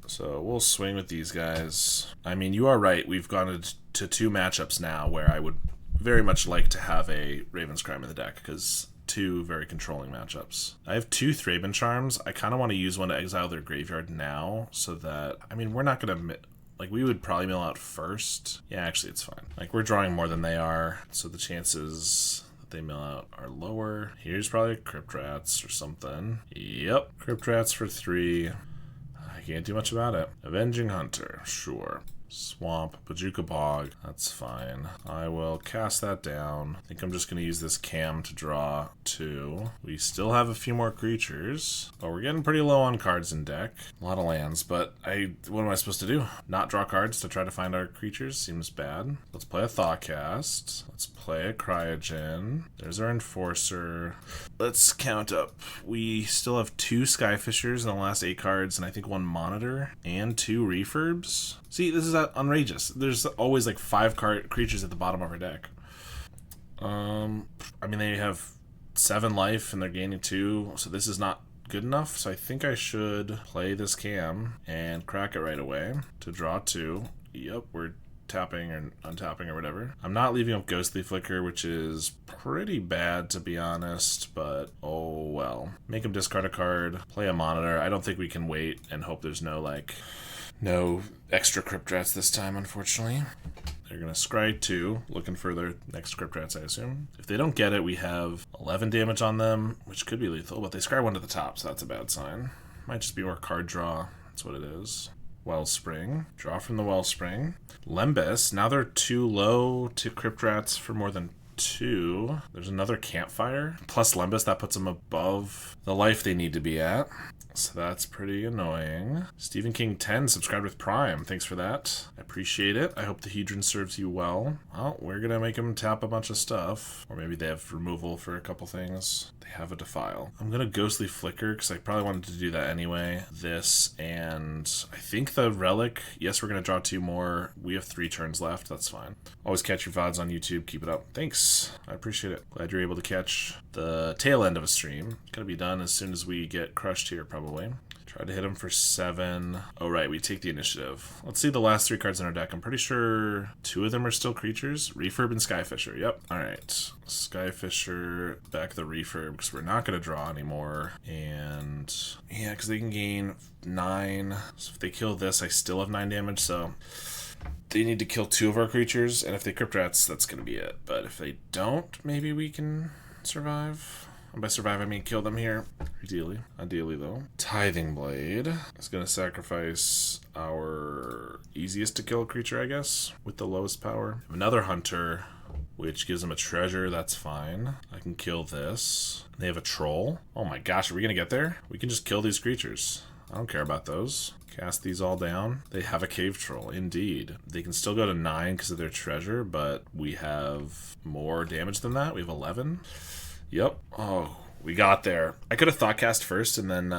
S1: So we'll swing with these guys. I mean, you are right. We've gone to 2 matchups now where I would very much like to have a Raven's Crime in the deck, because 2 very controlling matchups. I have 2 Thraben Charms. I kind of want to use one to exile their graveyard now, so that, I mean, we're not going to, like, we would probably mill out first. Yeah, actually, it's fine. Like, we're drawing more than they are, so the chances that they mill out are lower. Here's probably Crypt Rats or something. Yep, Crypt Rats for 3. Can't do much about it. Avenging Hunter, sure. Swamp, Bajuka Bog, that's fine. I will cast that down. I think I'm just going to use this cam to draw 2. We still have a few more creatures, but we're getting pretty low on cards in deck. A lot of lands, but what am I supposed to do? Not draw cards to try to find our creatures? Seems bad. Let's play a Thoughtcast. Let's play a Cryogen. There's our Enforcer. Let's count up. We still have 2 Skyfishers in the last 8 cards, and I think 1 Monitor, and 2 Refurbs. See, this is outrageous. There's always like 5 creatures at the bottom of our deck. I mean, they have 7 life and they're gaining 2, so this is not good enough. So I think I should play this cam and crack it right away to draw 2. Yep, we're tapping or untapping or whatever. I'm not leaving up Ghostly Flicker, which is pretty bad to be honest, but oh well. Make him discard a card, play a Monitor. I don't think we can wait and hope there's no extra Crypt Rats this time, unfortunately. They're going to scry 2, looking for their next Crypt Rats, I assume. If they don't get it, we have 11 damage on them, which could be lethal, but they scry 1 to the top, so that's a bad sign. Might just be more card draw. That's what it is. Wellspring. Draw from the Wellspring. Limbus. Now they're too low to Crypt Rats for more than 2. There's another Campfire. Plus Limbus, that puts them above the life they need to be at. So that's pretty annoying. Stephen King 10 subscribed with Prime. Thanks for that. I appreciate it. I hope the Hedron serves you well. Well, we're going to make them tap a bunch of stuff. Or maybe they have removal for a couple things. They have a Defile. I'm going to Ghostly Flicker because I probably wanted to do that anyway. This and I think the Relic. Yes, we're going to draw 2 more. We have 3 turns left. That's fine. Always catch your VODs on YouTube. Keep it up. Thanks. I appreciate it. Glad you're able to catch the tail end of a stream. Going to be done as soon as we get crushed here, probably. Try to hit him for 7. Oh, right, we take the initiative. Let's see the last 3 cards in our deck. I'm pretty sure 2 of them are still creatures. Refurb and Skyfisher. Yep. All right. Skyfisher, back the Refurb, because we're not going to draw anymore. And yeah, because they can gain 9. So if they kill this, I still have 9 damage, so they need to kill 2 of our creatures, and if they Crypt Rats, that's going to be it. But if they don't, maybe we can survive. And by survive, I mean kill them here. Ideally though. Tithing Blade is going to sacrifice our easiest to kill creature, I guess, with the lowest power. Another Hunter, which gives them a treasure. That's fine. I can kill this. They have a Troll. Oh my gosh, are we going to get there? We can just kill these creatures. I don't care about those. Cast these all down. They have a Cave Troll, indeed. They can still go to 9 because of their treasure, but we have more damage than that. We have 11. Yep. Oh, we got there. I could have Thought Cast first and then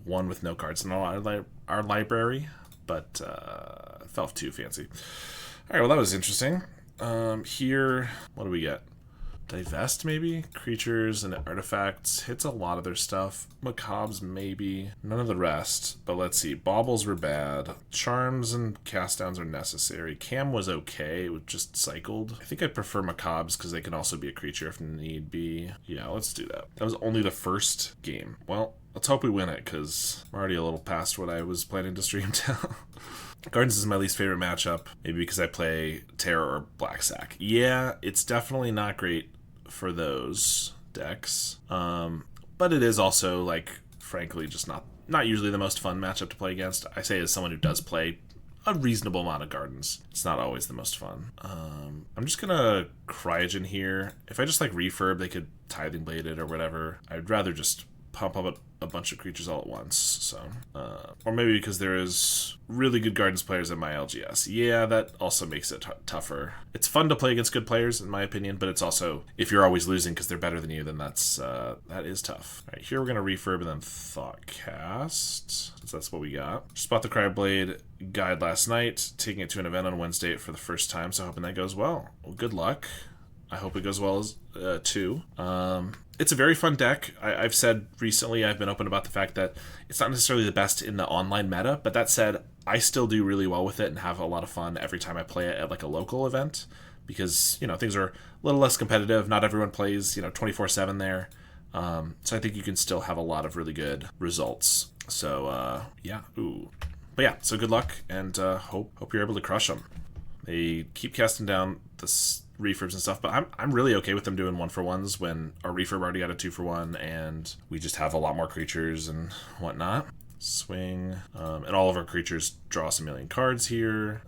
S1: one with no cards in our library, but it felt too fancy. All right, well, that was interesting. Here, what do we get? Divest, maybe? Creatures and artifacts. Hits a lot of their stuff. Macabres, maybe. None of the rest. But let's see. Baubles were bad. Charms and cast downs are necessary. Cam was okay. It was just cycled. I think I'd prefer Macabres because they can also be a creature if need be. Yeah, let's do that. That was only the first game. Well, let's hope we win it because I'm already a little past what I was planning to stream to. Gardens is my least favorite matchup. Maybe because I play Terror or Black Sack. Yeah, it's definitely not great for those decks, but it is also, like, frankly, just not usually the most fun matchup to play against. I say as someone who does play a reasonable amount of Gardens, it's not always the most fun. I'm just gonna Cryogen here. If I just like refurb, they could Tithing Blade it or whatever. I'd rather just pump up a bunch of creatures all at once. So, or maybe because there is really good Gardens players in my LGS. Yeah, that also makes it tougher. It's fun to play against good players, in my opinion, but it's also, if you're always losing because they're better than you, then that is tough. All right, here we're gonna refurb and then Thought Cast, since that's what we got. Just bought the Cryoblade guide last night, taking it to an event on Wednesday for the first time, so hoping that goes well. Well, good luck. I hope it goes well as too. It's a very fun deck. I've said recently, I've been open about the fact that it's not necessarily the best in the online meta, but that said, I still do really well with it and have a lot of fun every time I play it at like a local event because, you know, things are a little less competitive. Not everyone plays, 24/7 there. So I think you can still have a lot of really good results. So, yeah. Ooh. But yeah, so good luck and hope you're able to crush them. They keep casting down the refurbs and stuff, but I'm really okay with them doing 1-for-1s when our refurb already got a 2-for-1 and we just have a lot more creatures and whatnot. Swing, and all of our creatures draw us 1,000,000 cards here.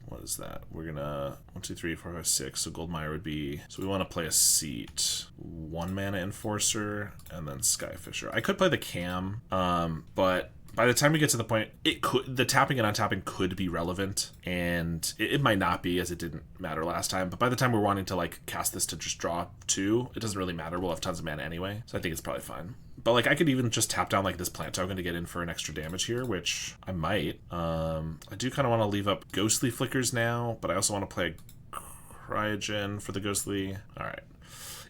S1: What is that? We're gonna 1, 2, 3, 4, 5, 6. So Goldmire would be. So we want to play a Seat, 1 mana Enforcer, and then Skyfisher. I could play the Cam, but by the time we get to the point, the tapping and untapping could be relevant, and it might not be, as it didn't matter last time. But by the time we're wanting to like cast this to just draw 2, it doesn't really matter. We'll have tons of mana anyway, so I think it's probably fine. But like I could even just tap down like this plant token to get in for an extra damage here, which I might. I do kind of want to leave up Ghostly Flickers now, but I also want to play Cryogen for the Ghostly. All right.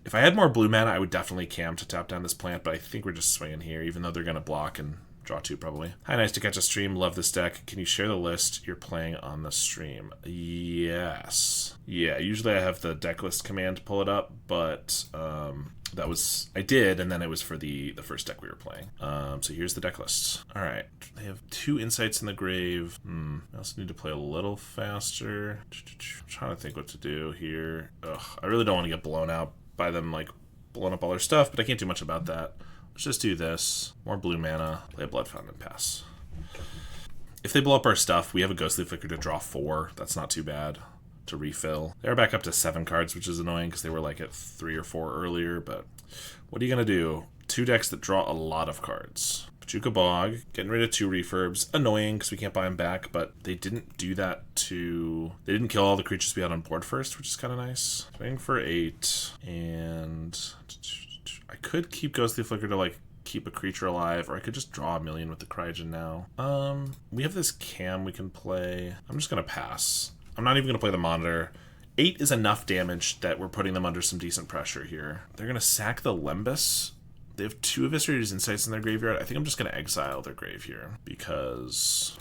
S1: If I had more blue mana, I would definitely Cam to tap down this plant, but I think we're just swinging here, even though they're going to block and draw 2 probably. Hi, nice to catch a stream. Love this deck. Can you share the list you're playing on the stream? Yes. Yeah, usually I have the deck list command pull it up, but I did, and then it was for the first deck we were playing. So here's the deck list. All right, they have 2 Insights in the Grave. I also need to play a little faster. I'm trying to think what to do here. Ugh, I really don't want to get blown out by them like blowing up all their stuff, but I can't do much about that. Let's just do this. More blue mana, play a Blood Fountain, and pass. If they blow up our stuff, we have a Ghostly Flicker to draw 4. That's not too bad to refill. They're back up to 7 cards, which is annoying because they were like at 3 or 4 earlier, but what are you going to do? 2 decks that draw a lot of cards. Pachuca Bog, getting rid of 2 refurbs. Annoying because we can't buy them back, but they didn't do that They didn't kill all the creatures we had on board first, which is kind of nice. Swing for 8, and I could keep Ghostly Flicker to like keep a creature alive, or I could just draw 1,000,000 with the Cryogen now. We have this Cam we can play. I'm just going to pass. I'm not even going to play the Monitor. 8 is enough damage that we're putting them under some decent pressure here. They're going to sack the Lembas. They have 2 Eviscerator's Insights in their graveyard. I think I'm just going to exile their grave here because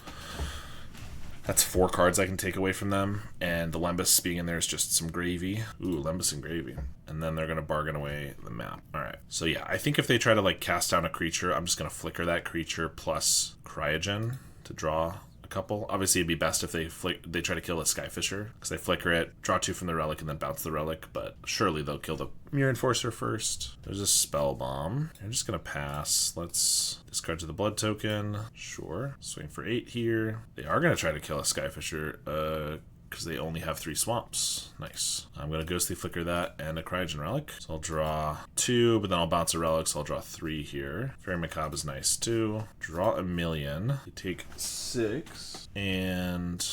S1: that's 4 cards I can take away from them, and the Lembas being in there is just some gravy. Ooh, Lembas and gravy. And then they're going to bargain away the map. All right. So yeah, I think if they try to like cast down a creature, I'm just going to flicker that creature plus Cryogen to draw a couple. Obviously, it'd be best if they try to kill a Skyfisher, because they flicker it, draw 2 from the relic, and then bounce the relic, but surely they'll kill the Mirror Enforcer first. There's a Spell Bomb. I'm just going to pass. Let's discard to the blood token. Sure. Swing for 8 here. They are going to try to kill a Skyfisher, because they only have 3 swamps. Nice. I'm going to Ghostly Flicker that and a Cryogen Relic. So I'll draw 2, but then I'll bounce a Relic, so I'll draw 3 here. Fairy Macabre is nice too. Draw a million. You take 6, and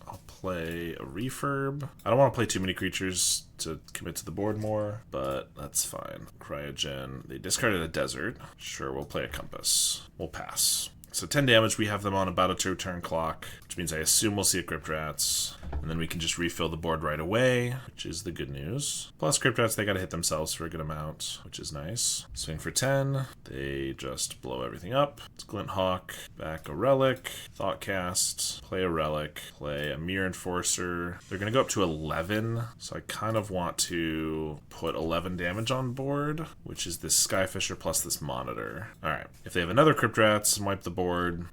S1: I'll play a Refurb. I don't want to play too many creatures to commit to the board more, but that's fine. Cryogen. They discarded a Desert. Sure, we'll play a Compass. We'll pass. So 10 damage, we have them on about a 2-turn clock, which means I assume we'll see a Crypt Rats, and then we can just refill the board right away, which is the good news. Plus Crypt Rats, they gotta hit themselves for a good amount, which is nice. Swing for 10, they just blow everything up. It's Glint Hawk, back a Relic, Thoughtcast, play a Relic, play a Mirror Enforcer. They're gonna go up to 11, so I kind of want to put 11 damage on board, which is this Skyfisher plus this Monitor. Alright, if they have another Crypt Rats and wipe the board,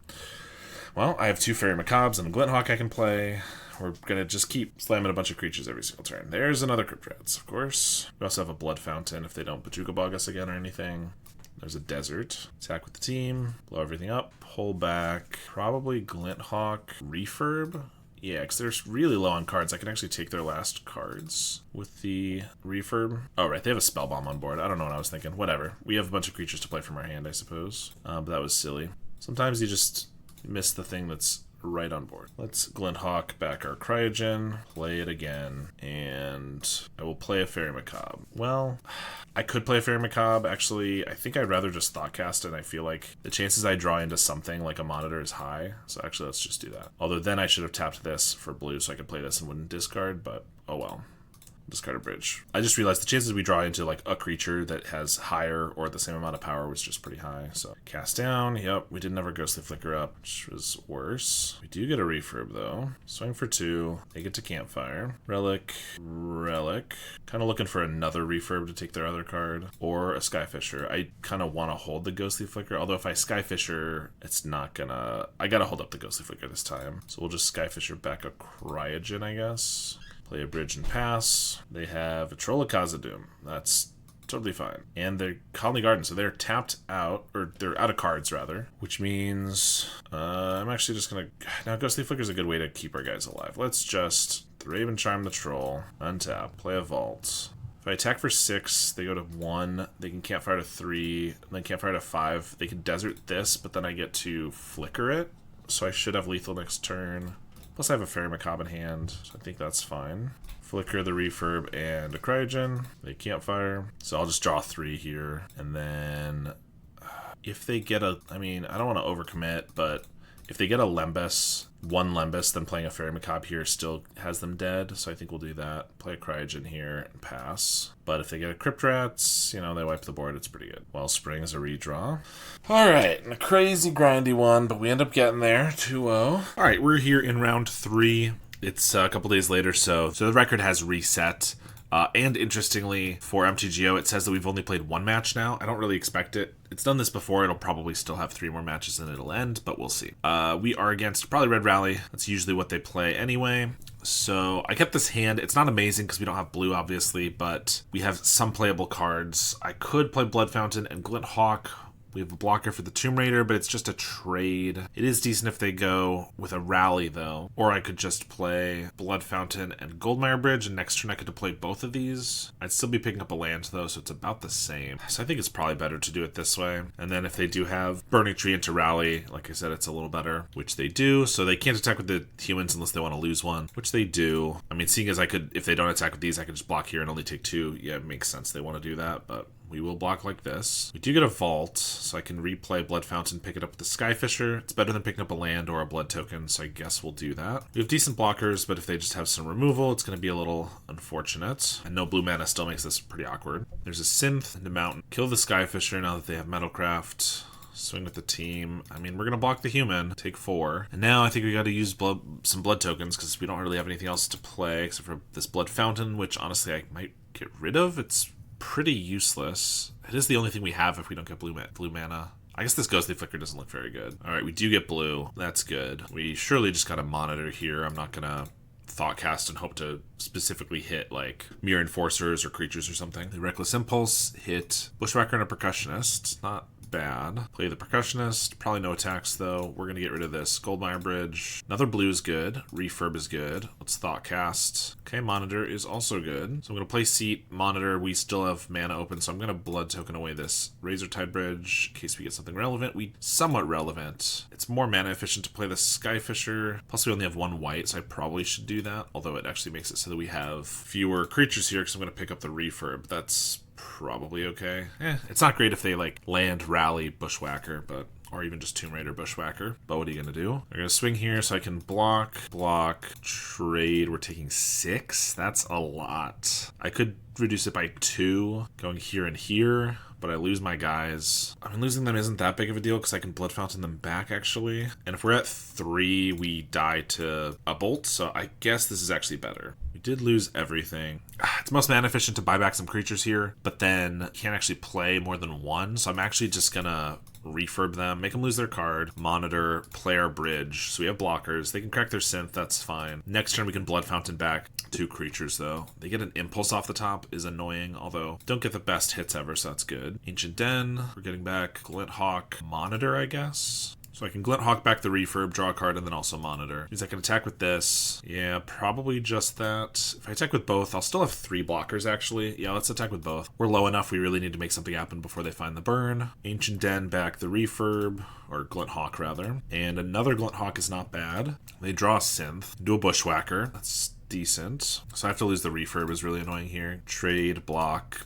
S1: well, I have 2 Fairy Macabres and a Glint Hawk I can play. We're going to just keep slamming a bunch of creatures every single turn. There's another Crypt Rats, of course. We also have a Blood Fountain if they don't Pachuga Bog us again or anything. There's a Desert. Attack with the team. Blow everything up. Pull back. Probably Glint Hawk. Refurb. Yeah, because they're really low on cards. I can actually take their last cards with the Refurb. Oh, right. They have a Spell Bomb on board. I don't know what I was thinking. Whatever. We have a bunch of creatures to play from our hand, I suppose. But that was silly. Sometimes you just miss the thing that's right on board. Let's Glint Hawk back our Cryogen, play it again, and I will play a Fairy Macabre. Well, I could play a Fairy Macabre. Actually, I think I'd rather just Thoughtcast it. I feel like the chances I draw into something like a Monitor is high, so actually let's just do that. Although then I should have tapped this for blue so I could play this and wouldn't discard, but oh well. Discard a bridge. I just realized the chances we draw into like a creature that has higher or the same amount of power was just pretty high. So cast down. Yep, we didn't have our Ghostly Flicker up, which was worse. We do get a Refurb though. Swing for 2. They get to Campfire. Relic. Kind of looking for another Refurb to take their other card or a Skyfisher. I kind of want to hold the Ghostly Flicker, although if I Skyfisher, it's not gonna. I gotta hold up the Ghostly Flicker this time. So we'll just Skyfisher back a Cryogen, I guess. Play a bridge and pass. They have a Troll of Khazad-dûm. That's totally fine. And they're Colony Garden, so they're tapped out, or they're out of cards, rather. Which means I'm actually just going to... Now, Ghostly Flicker is a good way to keep our guys alive. Let's just Raven Charm the Troll, untap, play a Vault. If I attack for 6, they go to 1, they can Campfire to 3, and then Campfire to 5. They can Desert this, but then I get to Flicker it, so I should have lethal next turn. Plus I have a Fairy Macabre in hand, so I think that's fine. Flicker the Refurb and a Cryogen. They Campfire. So I'll just draw 3 here. And then if they get a... I mean, I don't want to overcommit, but if they get a Lembas, 1 Lembas, then playing a Fairy Macabre here still has them dead. So I think we'll do that. Play a Cryogen here and pass. But if they get a Crypt Rats, you know, they wipe the board. It's pretty good. Wellspring is a redraw. All right, and a crazy grindy one, but we end up getting there. 2-0. All right, we're here in round 3. It's a couple days later, so the record has reset. And interestingly, for MTGO, it says that we've only played 1 match now. I don't really expect it. It's done this before. It'll probably still have 3 more matches and it'll end, but we'll see. We are against probably Red Rally. That's usually what they play anyway. So I kept this hand. It's not amazing because we don't have blue, obviously, but we have some playable cards. I could play Blood Fountain and Glint Hawk. We have a blocker for the Tomb Raider, but it's just a trade. It is decent if they go with a Rally, though. Or I could just play Blood Fountain and Goldmire Bridge, and next turn I could deploy both of these. I'd still be picking up a land, though, so it's about the same. So I think it's probably better to do it this way. And then if they do have Burning Tree into Rally, like I said, it's a little better, which they do. So they can't attack with the humans unless they want to lose one, which they do. I mean, seeing as I could, if they don't attack with these, I could just block here and only take 2. Yeah, it makes sense they want to do that, but... we will block like this. We do get a Vault, so I can replay Blood Fountain, pick it up with the Skyfisher. It's better than picking up a land or a blood token, so I guess we'll do that. We have decent blockers, but if they just have some removal, it's going to be a little unfortunate. And no blue mana still makes this pretty awkward. There's a Synth and a Mountain. Kill the Skyfisher now that they have Metalcraft. Swing with the team. I mean, we're going to block the human. Take 4. And now I think we got to use some blood tokens because we don't really have anything else to play except for this Blood Fountain, which honestly I might get rid of. It's pretty useless. It is the only thing we have if we don't get blue mana. I guess this Ghostly Flicker doesn't look very good. All right, we do get blue. That's good. We surely just got to monitor here. I'm not going to Thoughtcast and hope to specifically hit like Mirror Enforcers or creatures or something. The Reckless Impulse hit Bushwhacker and a Percussionist. Not bad. Play the Percussionist. Probably no attacks though. We're going to get rid of this. Goldmire Bridge. Another blue is good. Refurb is good. Let's Thoughtcast. Okay, Monitor is also good. So I'm going to play Seat, Monitor. We still have mana open, so I'm going to Blood Token away this Razortide Bridge in case we get something relevant. Somewhat relevant. It's more mana efficient to play the Skyfisher. Plus we only have one white, so I probably should do that. Although it actually makes it so that we have fewer creatures here because I'm going to pick up the Refurb. That's probably okay. It's not great if they like land, rally, Bushwhacker, but or even just Tomb Raider Bushwhacker. But what are you going to do? I'm going to swing here so I can block, trade. We're taking 6. That's a lot. I could reduce it by 2, going here and here, but I lose my guys. I mean, losing them isn't that big of a deal because I can Blood Fountain them back, actually. And if we're at 3, we die to a Bolt, so I guess this is actually better. We did lose everything. It's most mana efficient to buy back some creatures here, but then you can't actually play more than one, so I'm actually just gonna refurb them, make them lose their card, monitor, play our bridge. So we have blockers. They can crack their synth, that's fine. Next turn we can Blood Fountain back 2 creatures though. They get an impulse off the top, is annoying, although don't get the best hits ever, so that's good. Ancient Den, we're getting back Glint Hawk, monitor, I guess. So I can Glint Hawk back the refurb, draw a card, and then also monitor. Means I can attack with this. Yeah, probably just that. If I attack with both, I'll still have 3 blockers, actually. Yeah, let's attack with both. We're low enough, we really need to make something happen before they find the burn. Ancient Den back the refurb, or Glint Hawk, rather. And another Glint Hawk is not bad. They draw a synth, do a Bushwhacker. That's decent. So I have to lose the refurb is really annoying here. Trade, block.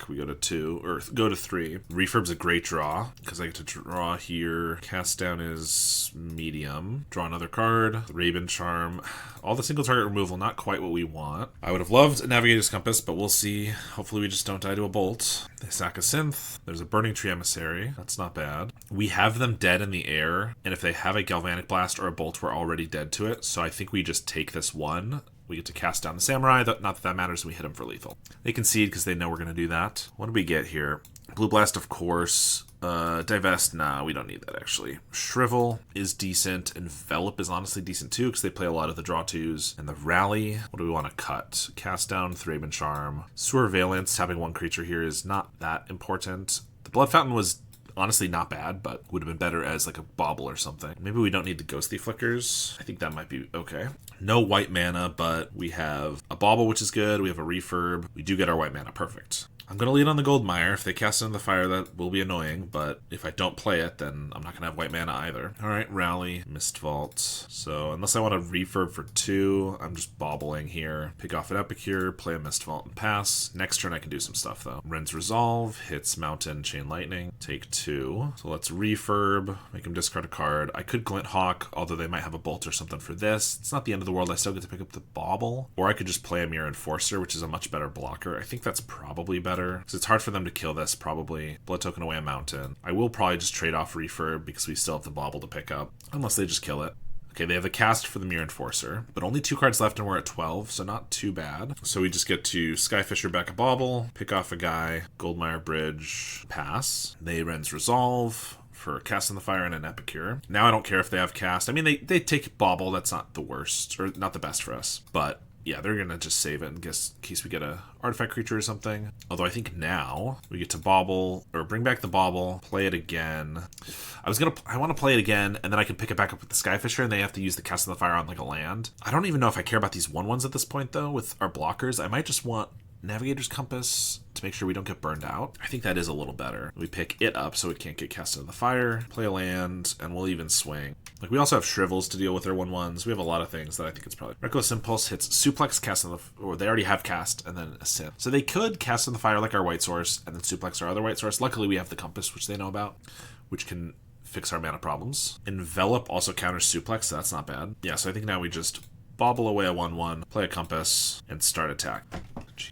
S1: We go to 2, or go to 3. Refurb's a great draw, because I get to draw here. Cast down is medium. Draw another card. Raven Charm. All the single target removal, not quite what we want. I would have loved a Navigator's Compass, but we'll see. Hopefully we just don't die to a Bolt. They sack a synth. There's a Burning Tree Emissary. That's not bad. We have them dead in the air, and if they have a Galvanic Blast or a Bolt, we're already dead to it. So I think we just take this one. We get to cast down the Samurai. Not that that matters. We hit them for lethal. They concede because they know we're going to do that. What do we get here? Blue Blast, of course. Divest, nah, we don't need that, actually. Shrivel is decent. Envelop is honestly decent, too, because they play a lot of the draw 2s. And the Rally, what do we want to cut? Cast down, Thraben Charm. Surveillance, having one creature here is not that important. The Blood Fountain was honestly not bad, but would have been better as like a bauble or something. Maybe we don't need the Ghostly Flickers. I think that might be okay. No white mana, but we have a bauble, which is good. We have a refurb. We do get our white mana. Perfect. I'm going to lead on the Goldmire. If they cast it in the fire, that will be annoying, but if I don't play it, then I'm not going to have white mana either. All right, Rally, Mist Vault. So unless I want to refurb for 2, I'm just bobbling here. Pick off an Epicure, play a Mist Vault, and pass. Next turn, I can do some stuff, though. Ren's Resolve, hits Mountain, Chain Lightning. Take 2. So let's refurb, make him discard a card. I could Glint Hawk, although they might have a Bolt or something for this. It's not the end of the world. I still get to pick up the Bauble. Or I could just play a Mirror Enforcer, which is a much better blocker. I think that's probably better. Because it's hard for them to kill this, probably. Blood Token away a Mountain. I will probably just trade off Refurb because we still have the Bauble to pick up. Unless they just kill it. Okay, they have the cast for the Mirror Enforcer, but only 2 cards left and we're at 12, so not too bad. So we just get to Skyfisher back a Bauble, pick off a guy, Goldmire Bridge, pass. They Ren's Resolve for Cast in the Fire and an Epicure. Now I don't care if they have cast. I mean, they take Bauble, that's not the worst, or not the best for us, but yeah, they're going to just save it in case we get a artifact creature or something. Although I think now we get to Bauble, or bring back the Bauble, play it again. I want to play it again, and then I can pick it back up with the Skyfisher, and they have to use the Cast in the Fire on like a land. I don't even know if I care about these 1/1s at this point, though, with our blockers. I might just want Navigator's Compass to make sure we don't get burned out. I think that is a little better. We pick it up so it can't get cast into the fire, play a land, and we'll even swing. Like, we also have Shrivels to deal with their 1/1s. We have a lot of things that I think it's probably... Reckless Impulse hits Suplex, cast on the... or they already have cast, and then a Synth. So they could cast in the fire like our white source, and then Suplex our other white source. Luckily, we have the Compass, which they know about, which can fix our mana problems. Envelop also counters Suplex, so that's not bad. Yeah, so I think now we just Bauble away a 1/1, play a Compass, and start attack.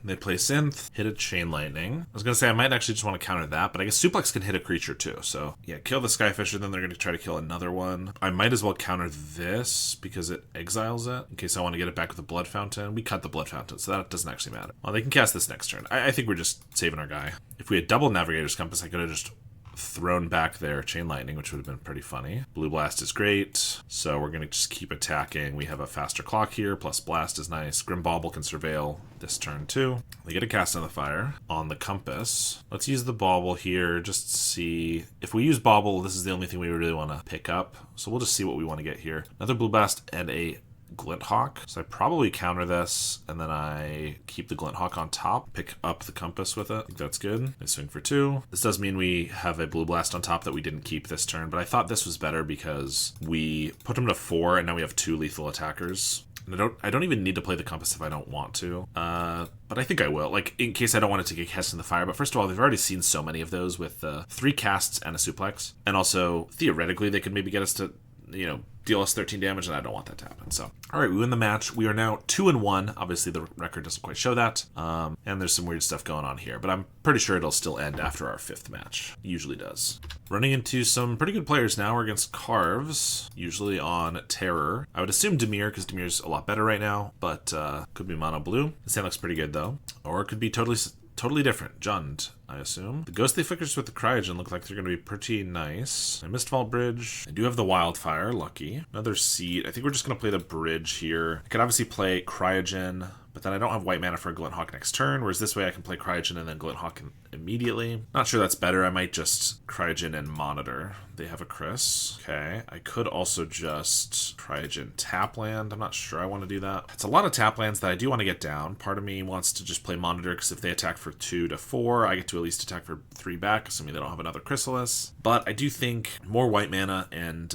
S1: They play Synth, hit a Chain Lightning. I was going to say I might actually just want to counter that, but I guess Suplex can hit a creature too. So yeah, kill the Skyfisher, then they're going to try to kill another one. I might as well counter this because it exiles it in case I want to get it back with a Blood Fountain. We cut the Blood Fountain, so that doesn't actually matter. Well, they can cast this next turn. I think we're just saving our guy. If we had double Navigator's Compass, I could have just thrown back their Chain Lightning, which would have been pretty funny. Blue Blast is great, so we're going to just keep attacking. We have a faster clock here, plus Blast is nice. Grim Bauble can Surveil this turn too. They get a Cast on the Fire on the Compass. Let's use the Bauble here, just to see. If we use Bauble, this is the only thing we really want to pick up, so we'll just see what we want to get here. Another Blue Blast and a Glint Hawk. So I probably counter this, and then I keep the Glint Hawk on top, pick up the Compass with it. I think that's good. I swing for 2. This does mean we have a Blue Blast on top that we didn't keep this turn, but I thought this was better because we put him to 4, and now we have 2 lethal attackers. And I don't even need to play the Compass if I don't want to. But I think I will, like, in case I don't want to take a Cast in the Fire. But first of all, we've already seen so many of those with 3 casts and a suplex. And also, theoretically, they could maybe get us to, you know, deal us 13 damage, and I don't want that to happen. So, all right, we win the match. We are now 2-1. Obviously, the record doesn't quite show that. And there's some weird stuff going on here, but I'm pretty sure it'll still end after our 5th match. It usually does. Running into some pretty good players now. We're against Carves, usually on Terror. I would assume Dimir, because Dimir's a lot better right now, but could be mono blue. This hand looks pretty good, though. Or it could be totally different. Jund, I assume. The Ghostly Flickers with the Cryogen look like they're going to be pretty nice. I missed Vault Bridge. I do have the Wildfire, lucky. Another Seed. I think we're just going to play the Bridge here. I could obviously play Cryogen, but then I don't have white mana for a Glint Hawk next turn, whereas this way I can play Cryogen and then Glint Hawk immediately. Not sure that's better. I might just Cryogen and Monitor. They have a Chris. Okay. I could also just Cryogen tap land. I'm not sure I want to do that. It's a lot of tap lands that I do want to get down. Part of me wants to just play Monitor, because if they attack for 2 to 4, I get to at least attack for 3 back, assuming they don't have another Chrysalis. But I do think more white mana and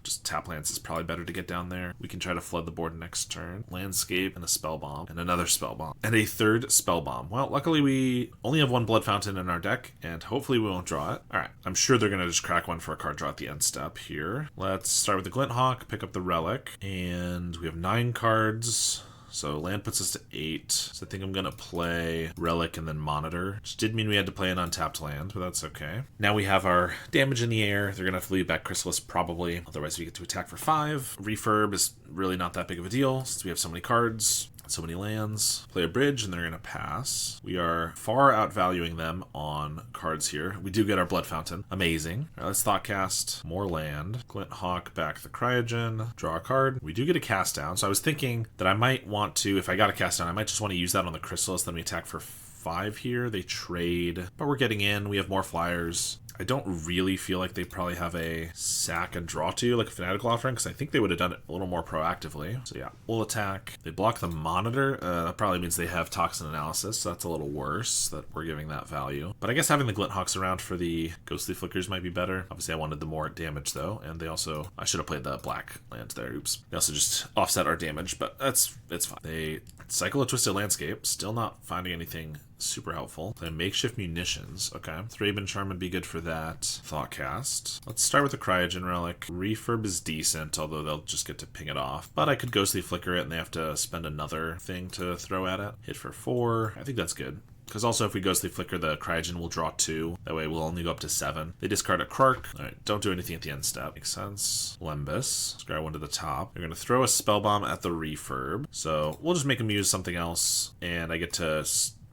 S1: just tap lands is probably better to get down there. We can try to flood the board next turn. Landscape and a Spell Bomb and another Spell Bomb and a 3rd Spell Bomb. Well, luckily we only have 1 Blood Fountain in our deck, and hopefully we won't draw it. All right, I'm sure they're going to just crack one for a card draw at the end step here. Let's start with the Glint Hawk, pick up the Relic, and we have 9 cards. So land puts us to 8. So I think I'm going to play Relic and then Monitor, which did mean we had to play an untapped land, but that's okay. Now we have our damage in the air. They're going to have to leave back Chrysalis probably. Otherwise we get to attack for 5. Refurb is really not that big of a deal since we have so many cards. So many lands. Play a Bridge, and they're going to pass. We are far outvaluing them on cards here. We do get our Blood Fountain. Amazing. All right, let's Thoughtcast. More land. Glint Hawk back the Cryogen. Draw a card. We do get a Cast Down, so I was thinking that I might want to, if I got a Cast Down, I might just want to use that on the Chrysalis, then we attack for 5 here. They trade, but we're getting in. We have more flyers. I don't really feel like they probably have a sack and draw to, like a Fanatical Offering, because I think they would have done it a little more proactively. So yeah, we'll attack. They block the Monitor. That probably means they have Toxin Analysis, so that's a little worse that we're giving that value. But I guess having the Glint Hawks around for the Ghostly Flickers might be better. Obviously, I wanted the more damage, though, and they also... I should have played the black land there. Oops. They also just offset our damage, but it's fine. They cycle a Twisted Landscape. Still not finding anything super helpful. Play Makeshift Munitions. Okay. Thraben Charm would be good for that. Thoughtcast. Let's start with the Cryogen Relic. Refurb is decent, although they'll just get to ping it off. But I could Ghostly Flicker it, and they have to spend another thing to throw at it. Hit for 4. I think that's good. Because also if we Ghostly Flicker, the Cryogen will draw 2. That way we'll only go up to 7. They discard a Krark. Alright, don't do anything at the end step. Makes sense. Lembas. Let's grab one to the top. They're going to throw a Spell Bomb at the Refurb. So we'll just make them use something else, and I get to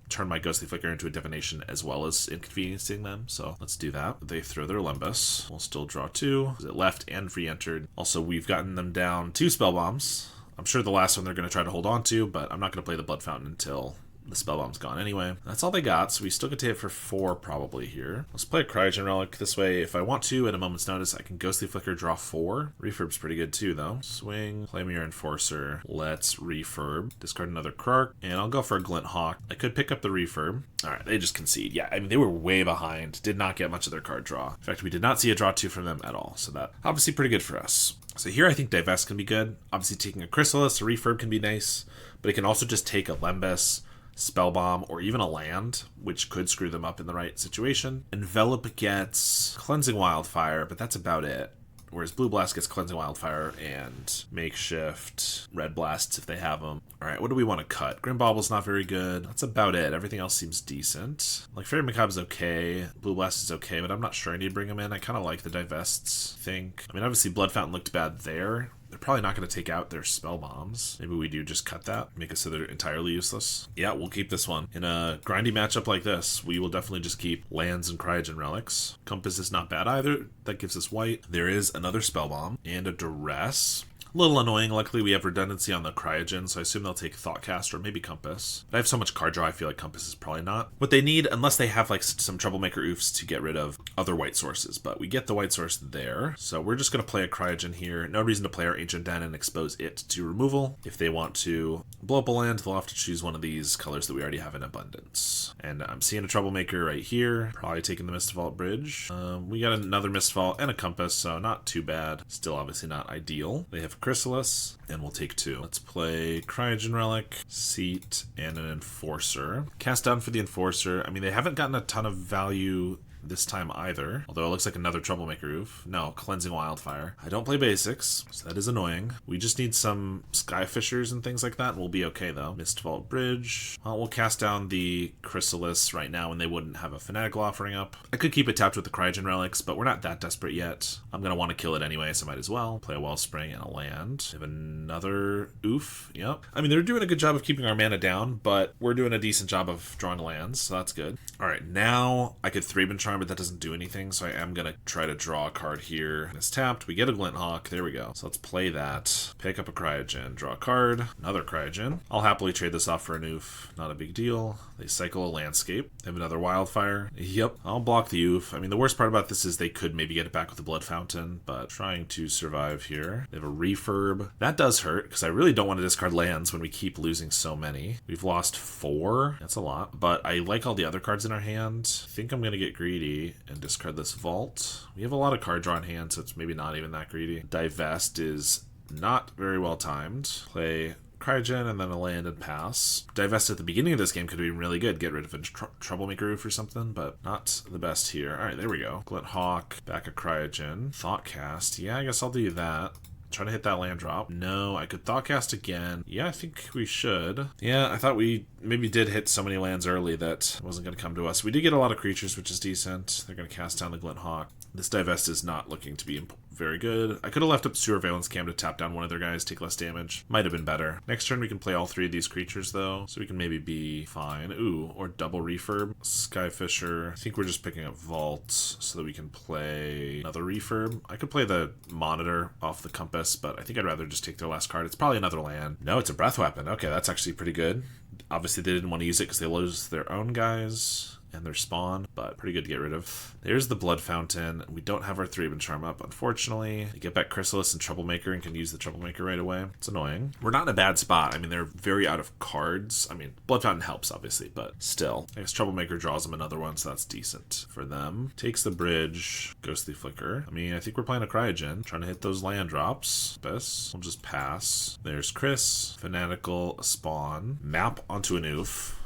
S1: turn my Ghostly Flicker into a Divination as well as inconveniencing them. So let's do that. They throw their Lembas. We'll still draw 2. It left and re-entered. Also, we've gotten them down 2 Spell Bombs. I'm sure the last one they're going to try to hold on to, but I'm not going to play the Blood Fountain until the Spell Bomb's gone anyway. That's all they got, so we still get to hit for 4 probably here. Let's play a Cryogen Relic. This way, if I want to, at a moment's notice, I can Ghostly Flicker, draw 4. Refurb's pretty good too, though. Swing, play Mirror Enforcer. Let's Refurb. Discard another Krark, and I'll go for a Glint Hawk. I could pick up the Refurb. Alright, they just concede. Yeah, I mean, they were way behind. Did not get much of their card draw. In fact, we did not see a draw 2 from them at all, so that obviously pretty good for us. So here I think Divest can be good. Obviously taking a Chrysalis, a Refurb can be nice, but it can also just take a Lembas, Spell Bomb, or even a land, which could screw them up in the right situation. Envelop gets Cleansing Wildfire, but that's about it. Whereas Blue Blast gets Cleansing Wildfire and Makeshift Red Blasts if they have them. Alright, what do we want to cut? Grim Bobble's not very good. That's about it. Everything else seems decent. Like, Fairy Macabre's okay. Blue Blast is okay, but I'm not sure I need to bring him in. I kind of like the Divests, I think. I mean, obviously Blood Fountain looked bad there. They're probably not going to take out their spell bombs. Maybe we do just cut that, make it so they're entirely useless. Yeah, we'll keep this one. In a grindy matchup like this, we will definitely just keep lands and cryogen relics. Compass is not bad either. That gives us white. There is another spell bomb and a duress. A little annoying. Luckily, we have redundancy on the cryogen, so I assume they'll take Thoughtcast or maybe Compass. But I have so much card draw, I feel like Compass is probably not what they need, unless they have like some Troublemaker oofs to get rid of other white sources. But we get the white source there, so we're just going to play a cryogen here. No reason to play our Ancient Den and expose it to removal. If they want to blow up a land, they'll have to choose one of these colors that we already have in abundance. And I'm seeing a Troublemaker right here, probably taking the Mistvault Bridge. We got another Mistvault and a Compass, so not too bad. Still obviously not ideal. They have Chrysalis, and we'll take 2. Let's play Cryogen Relic, Seat, and an Enforcer. Cast down for the Enforcer. I mean, they haven't gotten a ton of value this time either, although it looks like another Troublemaker Oof. No, Cleansing Wildfire. I don't play basics, so that is annoying. We just need some Skyfishers and things like that, and we'll be okay though. Mistvault Bridge. We'll cast down the Chrysalis right now when they wouldn't have a Fanatical Offering up. I could keep it tapped with the Cryogen Relics, but we're not that desperate yet. I'm going to want to kill it anyway, so might as well. Play a Wellspring and a land. We have another Oof. Yep. I mean, they're doing a good job of keeping our mana down, but we're doing a decent job of drawing lands, so that's good. Alright, now I could Thraben Charm, but that doesn't do anything, so I am going to try to draw a card here. It's tapped. We get a Glint Hawk. There we go. So let's play that. Pick up a Cryogen. Draw a card. Another Cryogen. I'll happily trade this off for an Oof. Not a big deal. They cycle a Landscape. They have another Wildfire. Yep. I'll block the Oof. I mean, the worst part about this is they could maybe get it back with the Blood Fountain, but trying to survive here. They have a Refurb. That does hurt, because I really don't want to discard lands when we keep losing so many. We've lost 4. That's a lot, but I like all the other cards in our hand. I think I'm going to get greedy and discard this Vault. We have a lot of card draw in hand, so it's maybe not even that greedy. Divest is not very well timed. Play Cryogen and then a land and pass. Divest at the beginning of this game could have been really good. Get rid of a Troublemaker Roof or something, but not the best here. Alright, there we go. Glint Hawk, back a Cryogen. Thoughtcast. Yeah, I guess I'll do that. Trying to hit that land drop. No, I could Thoughtcast again. Yeah, I think we should. Yeah, I thought we maybe did hit so many lands early that it wasn't going to come to us. We did get a lot of creatures, which is decent. They're going to cast down the Glint Hawk. This Divest is not looking to be very good. I could have left up Surveillance Cam to tap down one of their guys, take less damage. Might have been better. Next turn we can play all 3 of these creatures though, so we can maybe be fine. Ooh, or double Refurb. Skyfisher. I think we're just picking up Vault so that we can play another Refurb. I could play the Monitor off the Compass, but I think I'd rather just take their last card. It's probably another land. No, it's a Breath Weapon. Okay, that's actually pretty good. Obviously they didn't want to use it because they lose their own guys and their spawn, but pretty good to get rid of. There's the Blood Fountain. We don't have our Thraben Charm up, unfortunately. We get back Chrysalis and Troublemaker and can use the Troublemaker right away. It's annoying. We're not in a bad spot. I mean, they're very out of cards. I mean, Blood Fountain helps, obviously, but still. I guess Troublemaker draws them another one, so that's decent for them. Takes the bridge. Ghostly Flicker. I mean, I think we're playing a Cryogen. Trying to hit those land drops. This. We'll just pass. There's Chris. Fanatical Spawn. Map onto an Oof.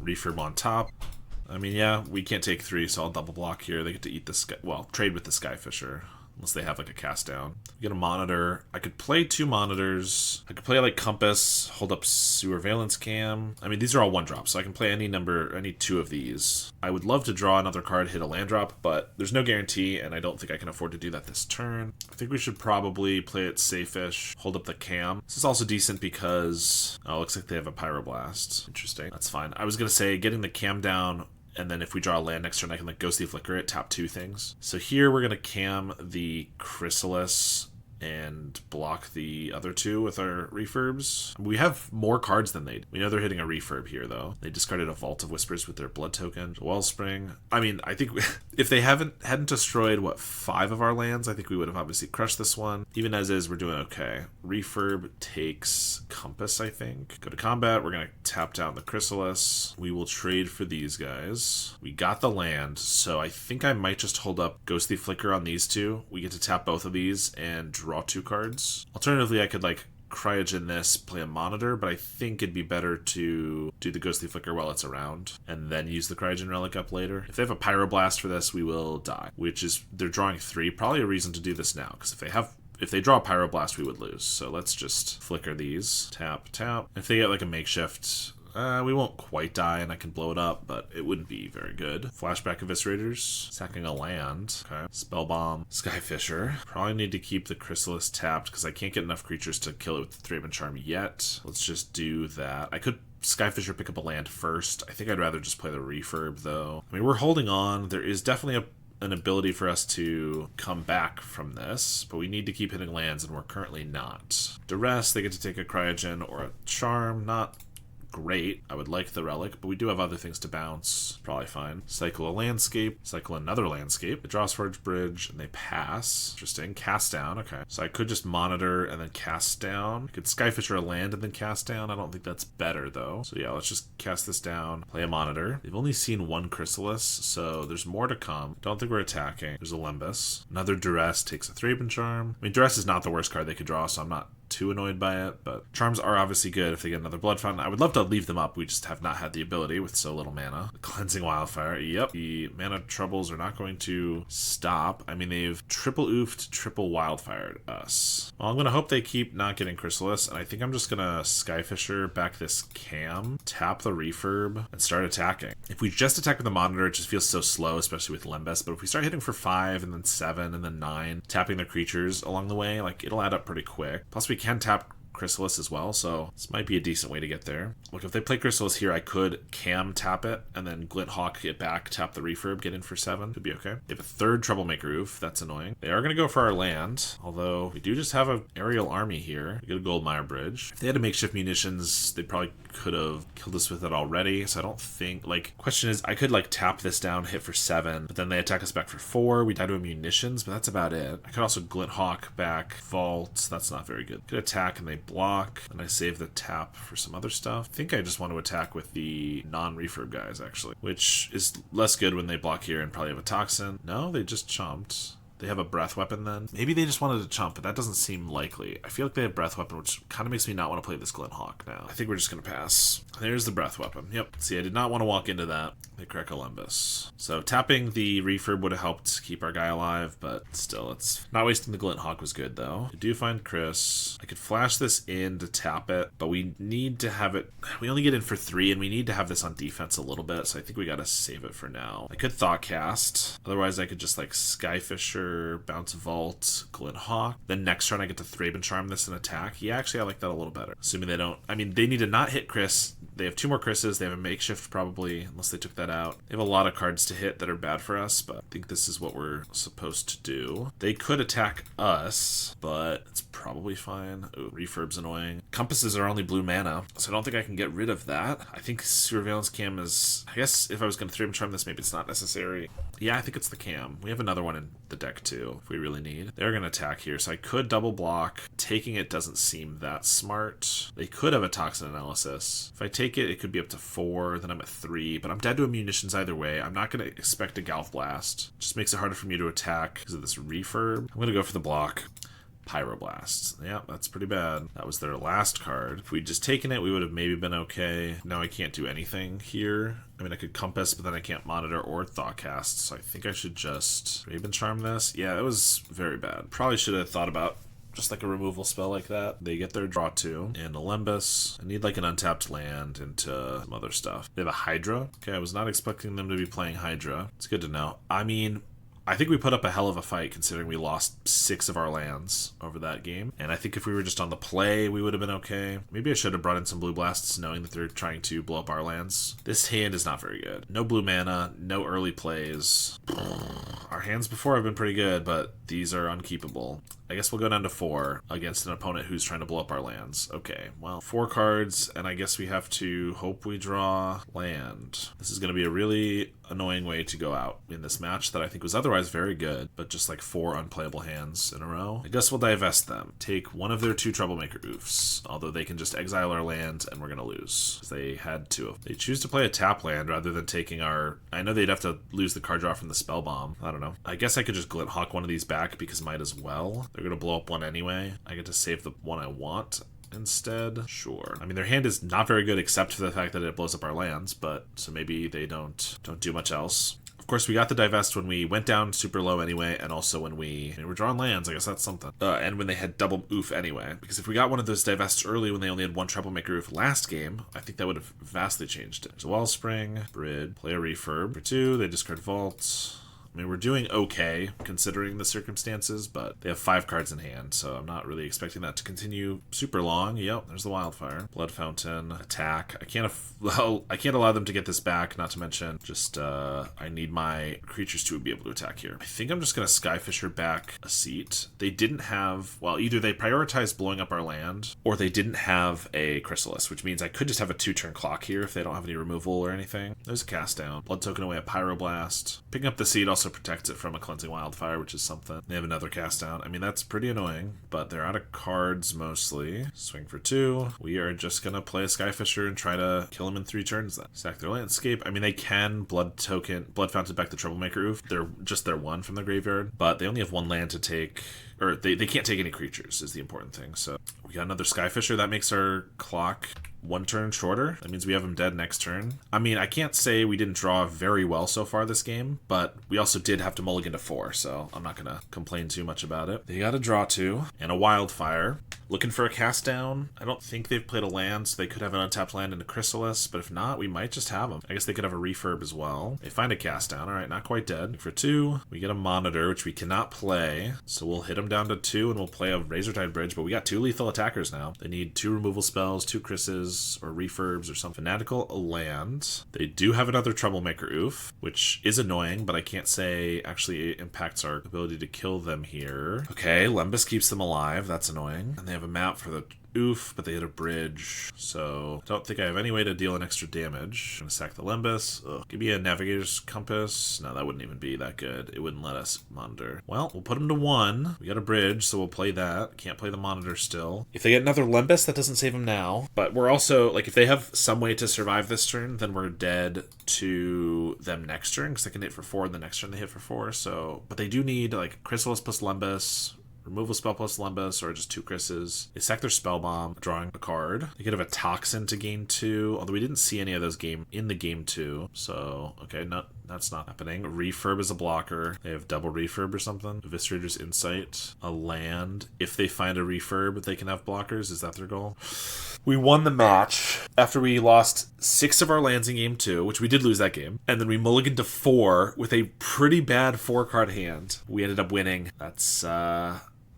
S1: Refurb on top. I mean, yeah, we can't take 3, so I'll double block here. They get to eat the sky. Well, trade with the Skyfisher. Unless they have like a cast down. We get a Monitor. I could play 2 Monitors. I could play like Compass, hold up Surveillance Cam. I mean, these are all 1-drops, so I can play any 2 of these. I would love to draw another card, hit a land drop, but there's no guarantee, and I don't think I can afford to do that this turn. I think we should probably play it safe-ish, hold up the Cam. This is also decent because, oh, it looks like they have a Pyroblast. Interesting. That's fine. I was going to say, getting the Cam down, and then if we draw a land next turn, I can like Ghostly Flicker it, tap 2 things. So here we're going to cam the Chrysalis and block the other 2 with our Refurbs. We have more cards than they do. We know they're hitting a Refurb here, though. They discarded a Vault of Whispers with their Blood Token. Wellspring. I mean, I think if they hadn't destroyed, what, 5 of our lands, I think we would have obviously crushed this one. Even as is, we're doing okay. Refurb takes Compass, I think. Go to combat. We're going to tap down the Chrysalis. We will trade for these guys. We got the land, so I think I might just hold up Ghostly Flicker on these 2. We get to tap both of these and draw 2 cards. Alternatively, I could like Cryogen this, play a Monitor, but I think it'd be better to do the Ghostly Flicker while it's around and then use the Cryogen Relic up later. If they have a Pyroblast for this, we will die, which is, they're drawing 3. Probably a reason to do this now, because if they draw a Pyroblast, we would lose. So let's just flicker these. Tap, tap. If they get like a makeshift We won't quite die, and I can blow it up, but it wouldn't be very good. Flashback Eviscerators, sacking a land. Okay. Spellbomb, Skyfisher. Probably need to keep the Chrysalis tapped because I can't get enough creatures to kill it with the Thraben Charm yet. Let's just do that. I could Skyfisher pick up a land first. I think I'd rather just play the Refurb, though. I mean, we're holding on. There is definitely an ability for us to come back from this, but we need to keep hitting lands, and we're currently not. Duress, they get to take a Cryogen or a Charm. Not great. I would like the Relic, but we do have other things to bounce. Probably fine. Cycle a Landscape. Cycle another Landscape. It draws Forge Bridge, and they pass. Interesting. Cast down. Okay. So I could just monitor and then cast down. I could Skyfisher a land and then cast down. I don't think that's better, though. So yeah, let's just cast this down. Play a monitor. They've only seen one Chrysalis, so there's more to come. Don't think we're attacking. There's a Limbus. Another Duress takes a Thraben Charm. I mean, Duress is not the worst card they could draw, so I'm not too annoyed by it, but charms are obviously good if they get another Blood Fountain. I would love to leave them up. We just have not had the ability with so little mana. Cleansing Wildfire. Yep. The mana troubles are not going to stop. I mean, they've triple oofed, triple wildfired us. Well, I'm going to hope they keep not getting Chrysalis, and I think I'm just going to Skyfisher back this Cam, tap the Refurb, and start attacking. If we just attack with the Monitor, it just feels so slow, especially with Limbus, but if we start hitting for 5, and then 7, and then 9, tapping the creatures along the way, like, it'll add up pretty quick. Plus, we can tap Chrysalis as well, so this might be a decent way to get there. Look, if they play Chrysalis here, I could Cam tap it, and then Glint Hawk it back, tap the Refurb, get in for 7. Could be okay. They have a third Troublemaker Oof. That's annoying. They are going to go for our land, although we do just have an aerial army here. We get a Goldmire Bridge. If they had a makeshift munitions, they probably could have killed us with it already, so I don't think, like, question is, I could, like, tap this down, hit for 7, but then they attack us back for 4. We die to a munitions, but that's about it. I could also Glint Hawk back, Vault. That's not very good. Could attack, and they block, and I save the tap for some other stuff. I think I just want to attack with the non-refurb guys, actually, which is less good when they block here and probably have a Toxin. No, they just chomped. They have a breath weapon then. Maybe they just wanted to chomp, but that doesn't seem likely. I feel like they have breath weapon, which kind of makes me not want to play this Glint Hawk now. I think we're just going to pass. There's the breath weapon. Yep. See, I did not want to walk into that. They crack a Limbus. So tapping the refurb would have helped keep our guy alive, but still, it's not wasting the Glint Hawk was good though. I do find Chris. I could flash this in to tap it, but we need to have it. We only get in for 3, and we need to have this on defense a little bit, so I think we got to save it for now. I could Thoughtcast. Otherwise, I could just like Skyfisher, bounce Vault, Glint Hawk. Then next turn I get to Thraben Charm this and attack. Yeah, actually I like that a little better. Assuming they don't. I mean, they need to not hit Chris. They have 2 more Chris's. They have a makeshift probably, unless they took that out. They have a lot of cards to hit that are bad for us, but I think this is what we're supposed to do. They could attack us, but it's probably fine. Ooh, Refurb's annoying. Compasses are only blue mana, so I don't think I can get rid of that. I think Surveillance Cam is... I guess if I was going to Thraben Charm this, maybe it's not necessary. Yeah, I think it's the Cam. We have another one in the deck too, if we really need. They're going to attack here, so I could double block. Taking it doesn't seem that smart. They could have a Toxin Analysis. If I take it, it could be up to 4, then I'm at 3, but I'm dead to a munitions either way. I'm not going to expect a Galf Blast. Just makes it harder for me to attack because of this refurb. I'm going to go for the block. Pyroblast. Yeah, that's pretty bad. That was their last card. If we'd just taken it, we would have maybe been okay. Now I can't do anything here. I mean, I could Compass, but then I can't Monitor or Thoughtcast, so I think I should just Raven Charm this. Yeah, it was very bad. Probably should have thought about just like a removal spell like that. They get their draw 2 and a Limbus. I need like an untapped land into some other stuff. They have a Hydra. Okay, I was not expecting them to be playing Hydra. It's good to know. I mean, I think we put up a hell of a fight considering we lost 6 of our lands over that game. And I think if we were just on the play, we would have been okay. Maybe I should have brought in some blue blasts knowing that they're trying to blow up our lands. This hand is not very good. No blue mana, no early plays. Our hands before have been pretty good, but these are unkeepable. I guess we'll go down to 4 against an opponent who's trying to blow up our lands. Okay, well, 4 cards, and I guess we have to hope we draw land. This is going to be a really annoying way to go out in this match that I think was otherwise very good, but just like 4 unplayable hands in a row. I guess we'll divest them. Take one of their 2 Troublemaker Oofs, although they can just exile our land and we're going to lose. They had 2 of them. They choose to play a tap land rather than taking our... I know they'd have to lose the card draw from the Spell Bomb. I don't know. I guess I could just Glint Hawk one of these back because might as well. They're going to blow up one anyway. I get to save the one I want instead. Sure. I mean, their hand is not very good except for the fact that it blows up our lands, but so maybe they don't do much else. course, we got the divest when we went down super low anyway, and also when we were drawing lands. I guess that's something. And when they had double oof anyway. Because if we got one of those divests early when they only had one Troublemaker Oof last game, I think that would have vastly changed it. So Wellspring, Brid, play a refurb. For 2, they discard Vault. I mean, we're doing okay considering the circumstances, but they have 5 cards in hand, so I'm not really expecting that to continue super long. Yep, there's the Wildfire. Blood Fountain, attack. I can't allow them to get this back, not to mention just I need my creatures to be able to attack here. I think I'm just going to Skyfisher back a seat. They didn't have, well, either they prioritized blowing up our land, or they didn't have a Chrysalis, which means I could just have a 2-turn clock here if they don't have any removal or anything. There's a cast down. Blood token away a Pyroblast. Picking up the seat also protects it from a Cleansing Wildfire, which is something. They have another cast down. I mean, that's pretty annoying, but they're out of cards mostly. Swing for 2. We are just gonna play a Skyfisher and try to kill them in 3 turns then. Sack their landscape. I mean, they can Blood Fountain back the Troublemaker Oof. They're just their 1 from the graveyard, but they only have 1 land to take, or they can't take any creatures is the important thing. So we got another Skyfisher. That makes our clock 1 turn shorter. That means we have him dead next turn. I mean, I can't say we didn't draw very well so far this game, but we also did have to mulligan to 4, so I'm not gonna complain too much about it. They got a draw 2 and a Wildfire. Looking for a cast down. I don't think they've played a land, so they could have an untapped land and a Chrysalis, but if not, we might just have them. I guess they could have a refurb as well. They find a cast down. All right, not quite dead. For 2, we get a Monitor, which we cannot play, so we'll hit them down to 2 and we'll play a Razortide Bridge, but we got 2 lethal attackers now. They need 2 removal spells, 2 Chris's, or refurbs, or some Fanatical land. They do have another Troublemaker Oof, which is annoying, but I can't say actually it impacts our ability to kill them here. Okay, Lembas keeps them alive. That's annoying. And they have a map for the Oof, but they hit a bridge, so don't think I have any way to deal an extra damage. I'm gonna sack the Lembas. Ugh. Give me a Navigator's Compass. No, that wouldn't even be that good. It wouldn't let us monitor. Well, we'll put them to 1. We got a bridge, so we'll play that. Can't play the Monitor still. If they get another Lembas, that doesn't save them now, but we're also, like, if they have some way to survive this turn, then we're dead to them next turn, because they can hit for 4, and the next turn they hit for 4, so, but they do need, like, Chrysalis plus Lembas, removal spell plus Lembas, or just 2 Chris's. They sack their Spellbomb, drawing a card. They could have a Toxin to gain 2, although we didn't see any of those in the game 2. So, okay, that's not happening. Refurb is a blocker. They have double refurb or something. Eviscerator's Insight. A land. If they find a refurb, they can have blockers. Is that their goal? We won the match after we lost 6 of our lands in game 2, which we did lose that game. And then we mulliganed to 4 with a pretty bad 4-card hand. We ended up winning. That's,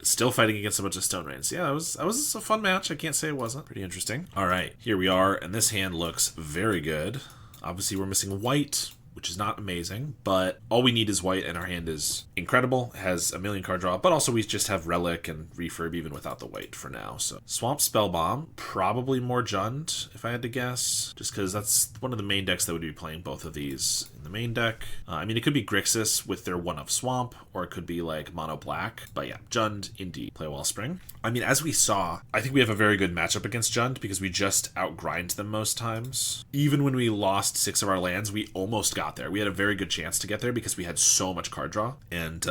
S1: still fighting against a bunch of Stone Rains. Yeah, that was a fun match. I can't say it wasn't. Pretty interesting. All right, here we are, and this hand looks very good. Obviously, we're missing white, which is not amazing, but all we need is white, and our hand is incredible. It has a million card draw, but also we just have Relic and Refurb even without the white for now. So Swamp Spellbomb, probably more Jund, if I had to guess, just because that's one of the main decks that would be playing both of these in the main deck. I mean, it could be Grixis with their 1-of Swamp, or it could be like Mono Black, but yeah, Jund, indeed. Play Wellspring. I mean, as we saw, I think we have a very good matchup against Jund because we just outgrind them most times. Even when we lost 6 of our lands, we almost got there. We had a very good chance to get there because we had so much card draw. And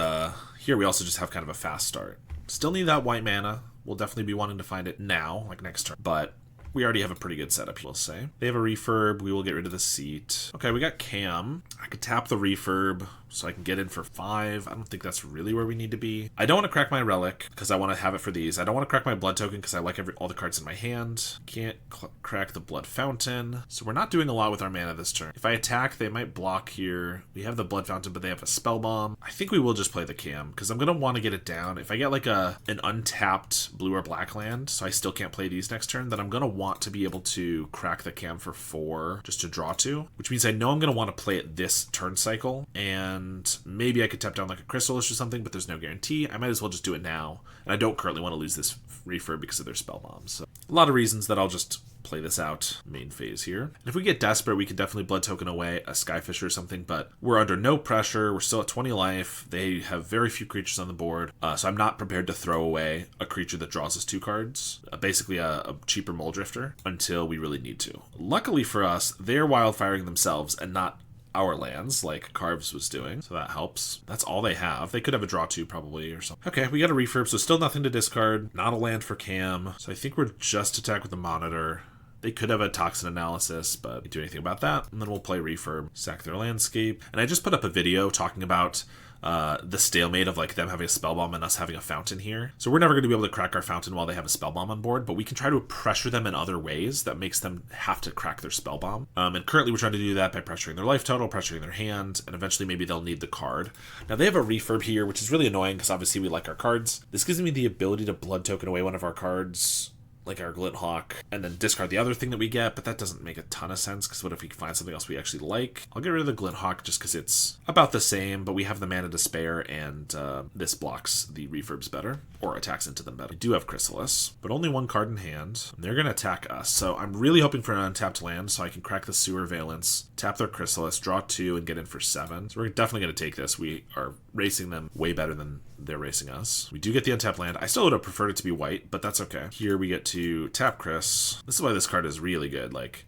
S1: here we also just have kind of a fast start. Still need that white mana. We'll definitely be wanting to find it now, like next turn. But we already have a pretty good setup, we'll say. They have a refurb. We will get rid of the seat. Okay, we got Cam. I could tap the refurb so I can get in for 5. I don't think that's really where we need to be. I don't want to crack my Relic because I want to have it for these. I don't want to crack my Blood Token because I like all the cards in my hand. Can't crack the Blood Fountain. So we're not doing a lot with our mana this turn. If I attack, they might block here. We have the Blood Fountain, but they have a Spell Bomb. I think we will just play the Cam because I'm going to want to get it down. If I get like an untapped blue or black land, so I still can't play these next turn, then I'm going to want to be able to crack the Cam for 4 just to draw 2, which means I know I'm going to want to play it this turn cycle, and maybe I could tap down like a Chrysalis or something, but there's no guarantee. I might as well just do it now, and I don't currently want to lose this refurb because of their spell bombs. So a lot of reasons that I'll just play this out main phase here. And if we get desperate, we could definitely Blood Token away a Skyfisher or something, but we're under no pressure. We're still at 20 life. They have very few creatures on the board, so I'm not prepared to throw away a creature that draws us 2 cards, basically a cheaper Mole Drifter, until we really need to. Luckily for us, they're wildfiring themselves and not our lands like Carves was doing, so that helps. That's all they have. They could have a draw 2 probably or something. Okay, we got a refurb, so still nothing to discard. Not a land for Cam, so I think we're just attack with the Monitor They could have a toxin analysis, but we do anything about that. And then we'll play Refurb, sack their landscape. And I just put up a video talking about the stalemate of like them having a spell bomb and us having a fountain here. So we're never going to be able to crack our fountain while they have a spell bomb on board, but we can try to pressure them in other ways that makes them have to crack their spell bomb. And currently we're trying to do that by pressuring their life total, pressuring their hand, and eventually maybe they'll need the card. Now they have a refurb here, which is really annoying because obviously we like our cards. This gives me the ability to blood token away one of our cards, like our Glint Hawk, and then discard the other thing that we get, but that doesn't make a ton of sense, because what if we find something else we actually like? I'll get rid of the Glint Hawk just because it's about the same, but we have the mana to spare, and this blocks the refurbs better, or attacks into them better. We do have Chrysalis, but only one card in hand, and they're going to attack us, so I'm really hoping for an untapped land, so I can crack the Sewer Valence, tap their Chrysalis, draw 2, and get in for 7. So we're definitely going to take this. We are racing them way better than they're racing us. We do get the untapped land. I still would have preferred it to be white, but that's okay. Here we get to tap Chris. This is why this card is really good. Like,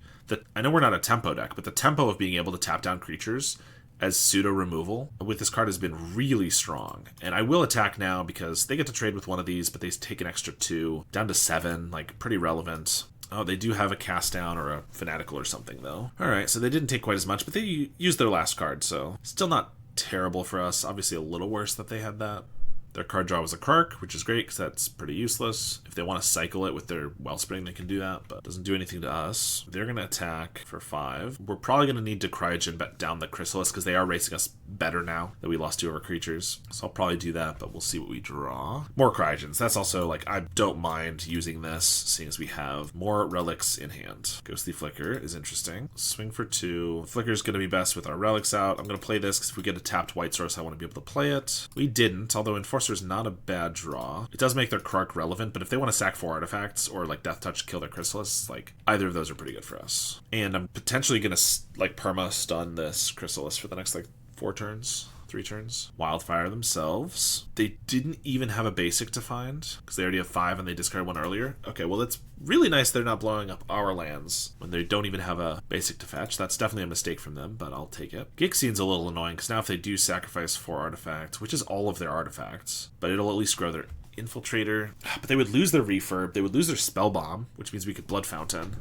S1: I know we're not a tempo deck, but the tempo of being able to tap down creatures as pseudo removal with this card has been really strong. And I will attack now because they get to trade with one of these, but they take an extra 2 down to 7, like pretty relevant. Oh, they do have a cast down or a fanatical or something though. All right, so they didn't take quite as much, but they used their last card, so still not terrible for us. Obviously a little worse that they had that. Their card draw was a Kark, which is great because that's pretty useless. If they want to cycle it with their Wellspring, they can do that, but it doesn't do anything to us. They're going to attack for 5. We're probably going to need to Cryogen down the Chrysalis because they are racing us better now that we lost 2 of our creatures. So I'll probably do that, but we'll see what we draw. More Cryogens. That's also, like, I don't mind using this, seeing as we have more relics in hand. Ghostly Flicker is interesting. Swing for 2. Flicker is going to be best with our relics out. I'm going to play this because if we get a tapped white source, I want to be able to play it. We didn't, although Enforcer is not a bad draw. It does make their Kark relevant, but if they want to sack 4 artifacts or like Death Touch kill their Chrysalis, like either of those are pretty good for us. And I'm potentially gonna like perma stun this Chrysalis for the next like 4 turns. 3 turns. Wildfire themselves. They didn't even have a basic to find because they already have 5 and they discarded 1 earlier. Okay, well it's really nice they're not blowing up our lands when they don't even have a basic to fetch. That's definitely a mistake from them, but I'll take it. Gixian's a little annoying because now if they do sacrifice 4 artifacts, which is all of their artifacts, but it'll at least grow their Infiltrator. But they would lose their Refurb. They would lose their Spell Bomb, which means we could Blood Fountain.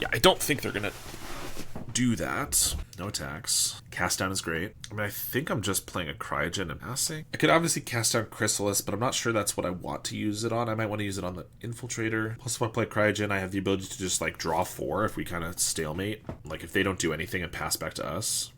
S1: Yeah, I don't think they're gonna do that. No attacks. Cast down is great. I mean, I think I'm just playing a Cryogen and passing. I could obviously cast down Chrysalis, but I'm not sure that's what I want to use it on. I might want to use it on the Infiltrator. Plus, if I play Cryogen, I have the ability to just like draw 4 if we kind of stalemate. Like if they don't do anything and pass back to us.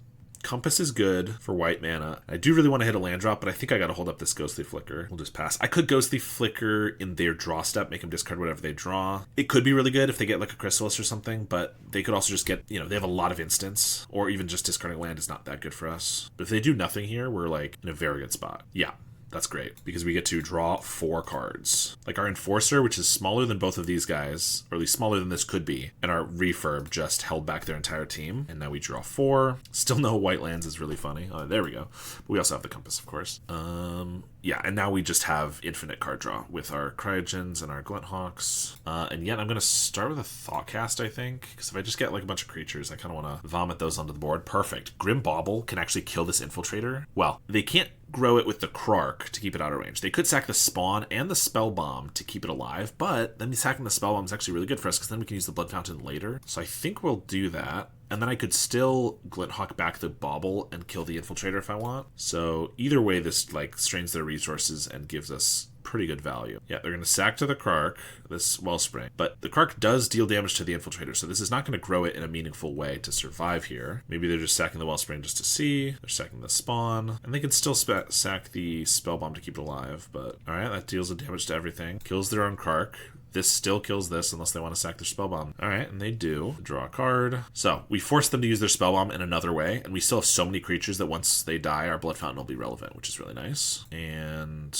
S1: Compass is good for white mana. I do really want to hit a land drop, but I think I got to hold up this Ghostly Flicker. We'll just pass. I could Ghostly Flicker in their draw step, make them discard whatever they draw. It could be really good if they get like a Chrysalis or something, but they could also just get, you know, they have a lot of instants, or even just discarding land is not that good for us. But if they do nothing here, we're like in a very good spot. Yeah. That's great, because we get to draw 4 cards. Like our Enforcer, which is smaller than both of these guys, or at least smaller than this could be, and our Refurb just held back their entire team, and now we draw 4. Still no white lands is really funny. Oh, there we go. But we also have the Compass, of course. Yeah, and now we just have infinite card draw with our Cryogens and our Glint Hawks. And yet I'm going to start with a Thoughtcast, I think, because if I just get like a bunch of creatures, I kind of want to vomit those onto the board. Perfect. Grim Bauble can actually kill this Infiltrator. Well, they can't grow it with the Krark to keep it out of range. They could sack the Spawn and the Spell Bomb to keep it alive, but then sacking the Spell Bomb is actually really good for us because then we can use the Blood Fountain later. So I think we'll do that. And then I could still Glint Hawk back the Bauble and kill the Infiltrator if I want. So either way, this like strains their resources and gives us pretty good value. Yeah, they're going to sack to the Krark, this Wellspring. But the Krark does deal damage to the Infiltrator, so this is not going to grow it in a meaningful way to survive here. Maybe they're just sacking the Wellspring just to see. They're sacking the Spawn. And they can still sack the Spell Bomb to keep it alive. But alright, that deals the damage to everything. Kills their own Krark. This still kills this unless they want to sack their Spell Bomb. Alright, and they do. Draw a card. So, we force them to use their Spell Bomb in another way, and we still have so many creatures that once they die, our Blood Fountain will be relevant, which is really nice. And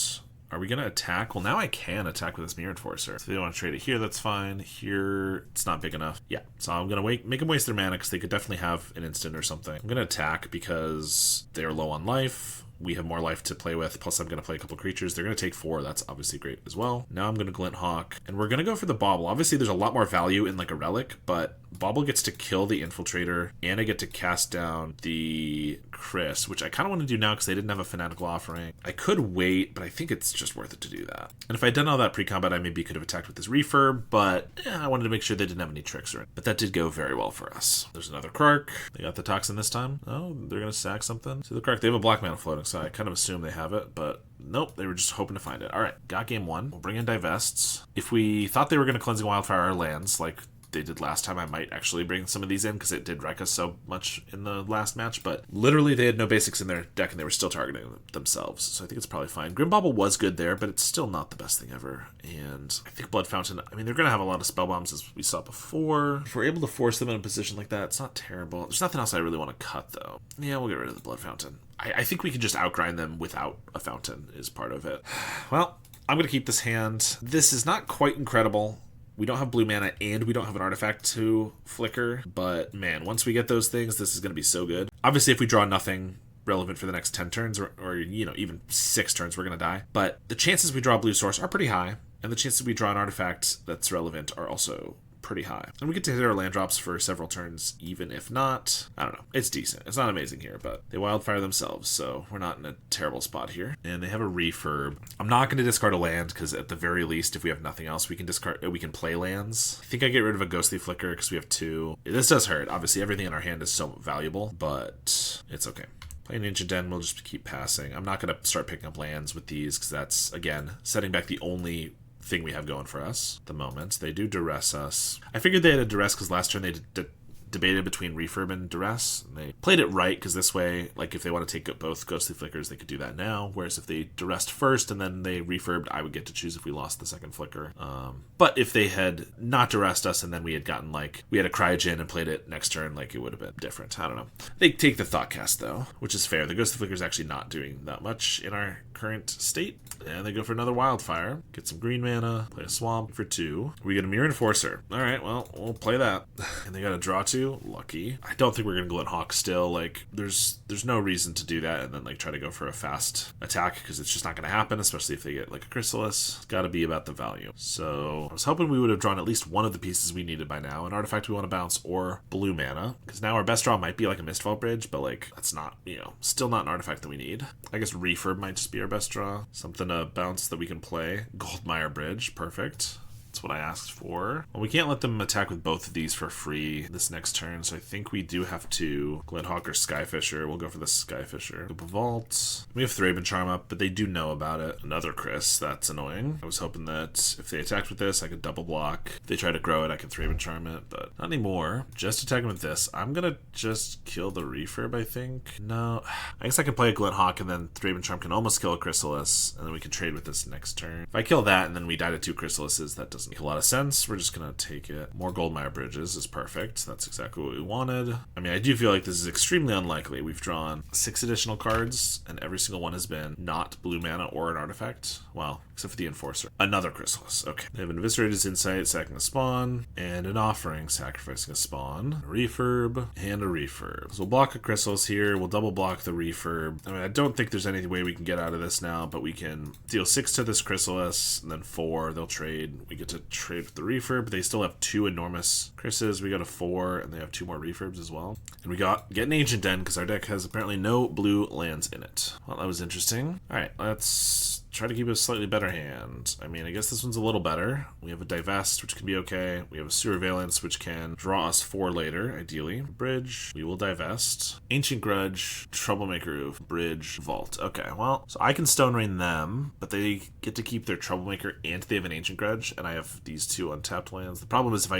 S1: are we going to attack? Well, now I can attack with this Mirror Enforcer. So if they want to trade it here, that's fine. Here, it's not big enough. Yeah, so I'm going to make them waste their mana because they could definitely have an instant or something. I'm going to attack because they're low on life. We have more life to play with, plus I'm going to play a couple creatures. They're going to take 4. That's obviously great as well. Now I'm going to Glint Hawk, and we're going to go for the Bauble. Obviously, there's a lot more value in like a Relic, but Bauble gets to kill the Infiltrator, and I get to cast down the Chris, which I kind of want to do now because they didn't have a Fanatical Offering. I could wait, but I think it's just worth it to do that. And if I'd done all that pre-combat, I maybe could have attacked with this Refurb, but I wanted to make sure they didn't have any tricks or anything. But that did go very well for us. There's another Krark. They got the Toxin this time. Oh, they're going to sack something. See the Krark, they have a black mana floating, so I kind of assume they have it, but nope, they were just hoping to find it. All right, got game one. We'll bring in Divests. If we thought they were going to Cleansing Wildfire our lands, like they did last time, I might actually bring some of these in because it did wreck us so much in the last match, but literally they had no basics in their deck and they were still targeting themselves, so I think it's probably fine. Grim Bauble was good there, but it's still not the best thing ever, and I think Blood Fountain, I mean, they're going to have a lot of spell bombs as we saw before. If we're able to force them in a position like that, it's not terrible. There's nothing else I really want to cut, though. Yeah, we'll get rid of the Blood Fountain. I think we can just outgrind them without a fountain is part of it. Well, I'm going to keep this hand. This is not quite incredible. We don't have blue mana, and we don't have an artifact to flicker, but man, once we get those things, this is going to be so good. Obviously, if we draw nothing relevant for the next 10 turns, or even 6 turns, we're going to die. But the chances we draw a blue source are pretty high, and the chances we draw an artifact that's relevant are also pretty high. And we get to hit our land drops for several turns, even if not. I don't know. It's decent. It's not amazing here, but they wildfire themselves, so we're not in a terrible spot here. And they have a Refurb. I'm not going to discard a land, because at the very least, if we have nothing else, we can play lands. I think I get rid of a Ghostly Flicker, because we have 2. This does hurt. Obviously, everything in our hand is so valuable, but it's okay. Playing Ancient Den, we'll just keep passing. I'm not going to start picking up lands with these, because that's, again, setting back the only thing we have going for us at the moment. They do duress us. I figured they had a duress because last turn they debated between Refurb and duress. And they played it right because this way, like if they want to take both Ghostly Flickers, they could do that now. Whereas if they duressed first and then they Refurbed, I would get to choose if we lost the second Flicker. But if they had not duressed us and then we had gotten we had a Cryogen and played it next turn, it would have been different. I don't know. They take the Thoughtcast though, which is fair. The Ghostly Flicker is actually not doing that much in our current state. And they go for another Wildfire. Get some green mana. Play a Swamp for 2. We get a Mirror Enforcer. Alright, well, we'll play that. And they got a draw 2. Lucky. I don't think we're going to Glint Hawk still. There's no reason to do that and then, try to go for a fast attack because it's just not going to happen, especially if they get, a Chrysalis. It's got to be about the value. So I was hoping we would have drawn at least one of the pieces we needed by now. An artifact we want to bounce or blue mana. Because now our best draw might be a Mistfall Bridge, but, that's not, still not an artifact that we need. I guess Refurb might just be our best draw. Something to bounce that we can play. Goldmire Bridge. Perfect. That's what I asked for. Well, we can't let them attack with both of these for free this next turn, so I think we do have to Glinthawk or Skyfisher. We'll go for the Skyfisher. Loop a Vault. We have Thraben Charm up, but they do know about it. Another Chris. That's annoying. I was hoping that if they attacked with this, I could double block. If they try to grow it, I can Thraben Charm it, but not anymore. Just attacking with this. I'm gonna just kill the Refurb, I think. No. I guess I can play a Glinthawk and then Thraben Charm can almost kill a Chrysalis, and then we can trade with this next turn. If I kill that and then we die to 2 Chrysalises, that doesn't make a lot of sense. We're just gonna take it. More Goldmire Bridges is perfect. That's exactly what we wanted. I mean, I do feel like this is extremely unlikely. We've drawn 6 additional cards, and every single one has been not blue mana or an artifact. Well, except for the Enforcer. Another Chrysalis. Okay. They have an Eviscerator's Insight, sacking a spawn, and an Offering, sacrificing a spawn, a Refurb, and a Refurb. So we'll block a Chrysalis here. We'll double block the Refurb. I mean, I don't think there's any way we can get out of this now, but we can deal 6 to this Chrysalis, and then 4. They'll trade. We get to trade with the Refurb. They still have 2 enormous Chris's. We go to 4, and they have 2 more Refurbs as well. And we get an Ancient Den, because our deck has apparently no blue lands in it. Well, that was interesting. Alright, let's try to keep a slightly better hand. I mean, I guess this one's a little better. We have a Divest, which can be okay. We have a Surveillance, which can draw us 4 later, ideally. Bridge, we will Divest. Ancient Grudge, Troublemaker Roof, Bridge, Vault. Okay, well, so I can Stone Rain them, but they get to keep their Troublemaker and they have an Ancient Grudge, and I have these 2 untapped lands. The problem is if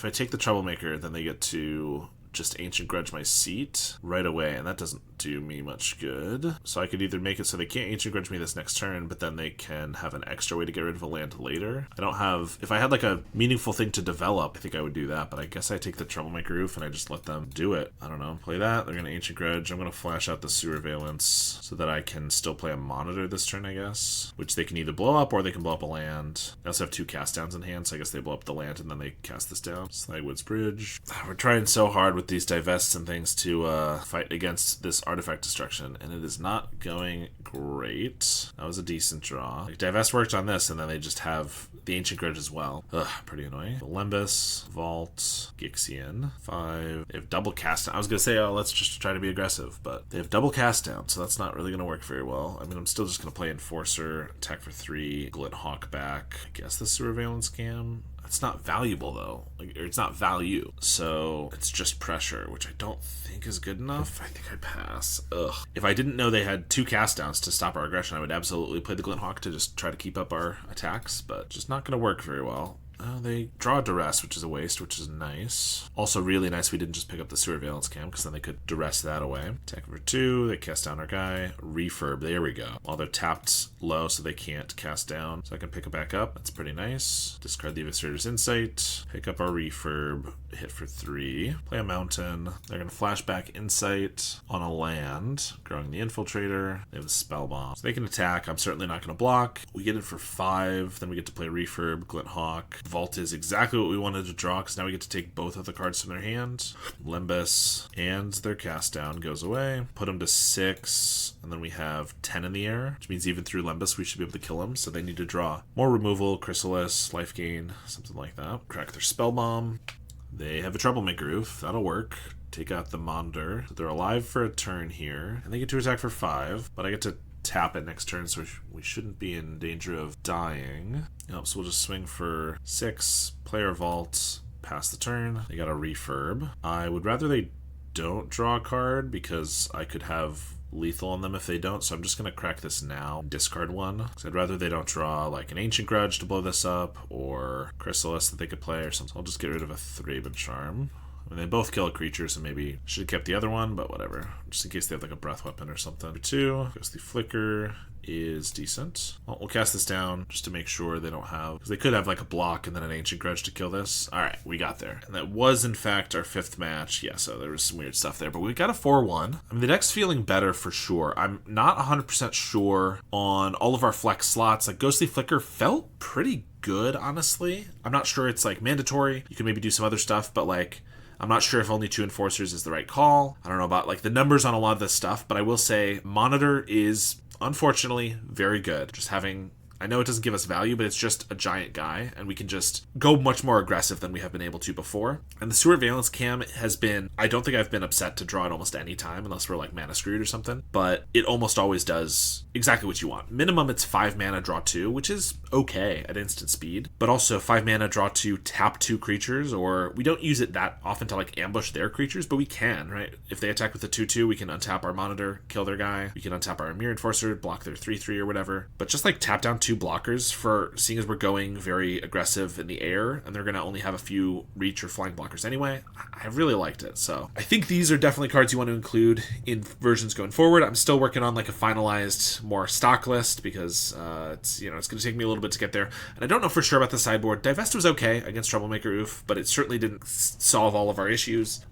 S1: I take the Troublemaker, then they get to just Ancient Grudge my seat right away, and that doesn't do me much good. So I could either make it so they can't Ancient Grudge me this next turn, but then they can have an extra way to get rid of a land later. I don't have... If I had a meaningful thing to develop, I think I would do that, but I guess I take the Troublemaker Roof and I just let them do it. I don't know. Play that. They're going to Ancient Grudge. I'm going to flash out the Surveillance so that I can still play a Monitor this turn, I guess, which they can either blow up or they can blow up a land. I also have 2 cast downs in hand, so I guess they blow up the land and then they cast this down. Slagwood's Bridge. We're trying so hard with these Divests and things to fight against this Artifact Destruction, and it is not going great. That was a decent draw. Like, Divest worked on this, and then they just have the Ancient Grudge as well. Ugh, pretty annoying. Limbus, Vault, Gixian, 5. They have double cast down. I was gonna say, oh, let's just try to be aggressive, but they have double cast down, so that's not really gonna work very well. I mean, I'm still just gonna play Enforcer, attack for 3, Glint Hawk back. I guess the Surveillance Cam. It's not valuable though, like, or it's not value, so it's just pressure, which I don't think is good enough. I think I'd pass. Ugh. If I didn't know they had 2 cast downs to stop our aggression, I would absolutely play the Glint Hawk to just try to keep up our attacks, but just not going to work very well. They draw a Duress, which is a waste, which is nice. Also really nice we didn't just pick up the Surveillance Cam, because then they could Duress that away. Attack for 2, they cast down our guy. Refurb, there we go. While they're tapped low, so they can't cast down. So I can pick it back up, that's pretty nice. Discard the Eviscerator's Insight, pick up our Refurb, hit for 3. Play a Mountain. They're going to flashback Insight on a land, growing the Infiltrator. They have the Spell Bomb. So they can attack, I'm certainly not going to block. We get it for 5, then we get to play Refurb, Glint Hawk. Vault is exactly what we wanted to draw, because now we get to take both of the cards from their hand. Limbus and their cast down goes away. Put them to 6, and then we have 10 in the air, which means even through Limbus we should be able to kill them, so they need to draw more removal, Chrysalis, life gain, something like that. Crack their Spell Bomb. They have a Troublemaker Roof, that'll work. Take out the Monitor. So they're alive for a turn here, and they get to attack for 5, but I get to tap it next turn, so we shouldn't be in danger of dying. Yep, so we'll just swing for 6, player vault, pass the turn. They got a Refurb. I would rather they don't draw a card, because I could have lethal on them if they don't, so I'm just going to crack this now, discard 1. Because I'd rather they don't draw like an Ancient Grudge to blow this up, or Chrysalis that they could play or something. I'll just get rid of a Thraben Charm. I mean, they both kill a creature, so maybe should have kept the other one, but whatever. Just in case they have like a breath weapon or something. 2, Ghostly Flicker is decent. Well, we'll cast this down just to make sure they don't have, because they could have like a block and then an Ancient Grudge to kill this. All right, we got there. And that was in fact our 5th match. Yeah, so there was some weird stuff there, but we got a 4-1. I mean, the deck's feeling better for sure. I'm not 100% sure on all of our flex slots. Like Ghostly Flicker felt pretty good, honestly. I'm not sure it's like mandatory. You can maybe do some other stuff, but like, I'm not sure if only 2 Enforcers is the right call. I don't know about like the numbers on a lot of this stuff, but I will say Monitor is unfortunately very good. Just having, I know it doesn't give us value, but it's just a giant guy, and we can just go much more aggressive than we have been able to before. And the Surveillance Cam has been, I don't think I've been upset to draw it almost any time, unless we're like mana screwed or something, but it almost always does exactly what you want. Minimum, it's 5 mana, draw 2, which is okay at instant speed, but also 5 mana, draw 2, tap 2 creatures, or we don't use it that often to like ambush their creatures, but we can, right? If they attack with a 2/2, we can untap our Monitor, kill their guy, we can untap our Mirror Enforcer, block their 3/3 or whatever, but just like tap down 2 blockers, for seeing as we're going very aggressive in the air, and they're going to only have a few reach or flying blockers anyway. I really liked it, so I think these are definitely cards you want to include in versions going forward. I'm still working on like a finalized, more stock list, because it's, you know, it's going to take me a little bit to get there, and I don't know for sure about the sideboard. Divest was okay against Troublemaker Oof, but it certainly didn't solve all of our issues.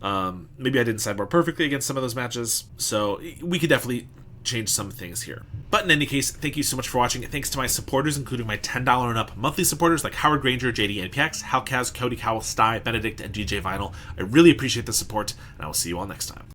S1: Maybe I didn't sideboard perfectly against some of those matches, so we could definitely change some things here. But in any case, thank you so much for watching. Thanks to my supporters, including my $10 and up monthly supporters like Howard Granger, JD NPX, Halkaz, Cody Cowell, Sty, Benedict, and DJ Vinyl. I really appreciate the support, and I will see you all next time.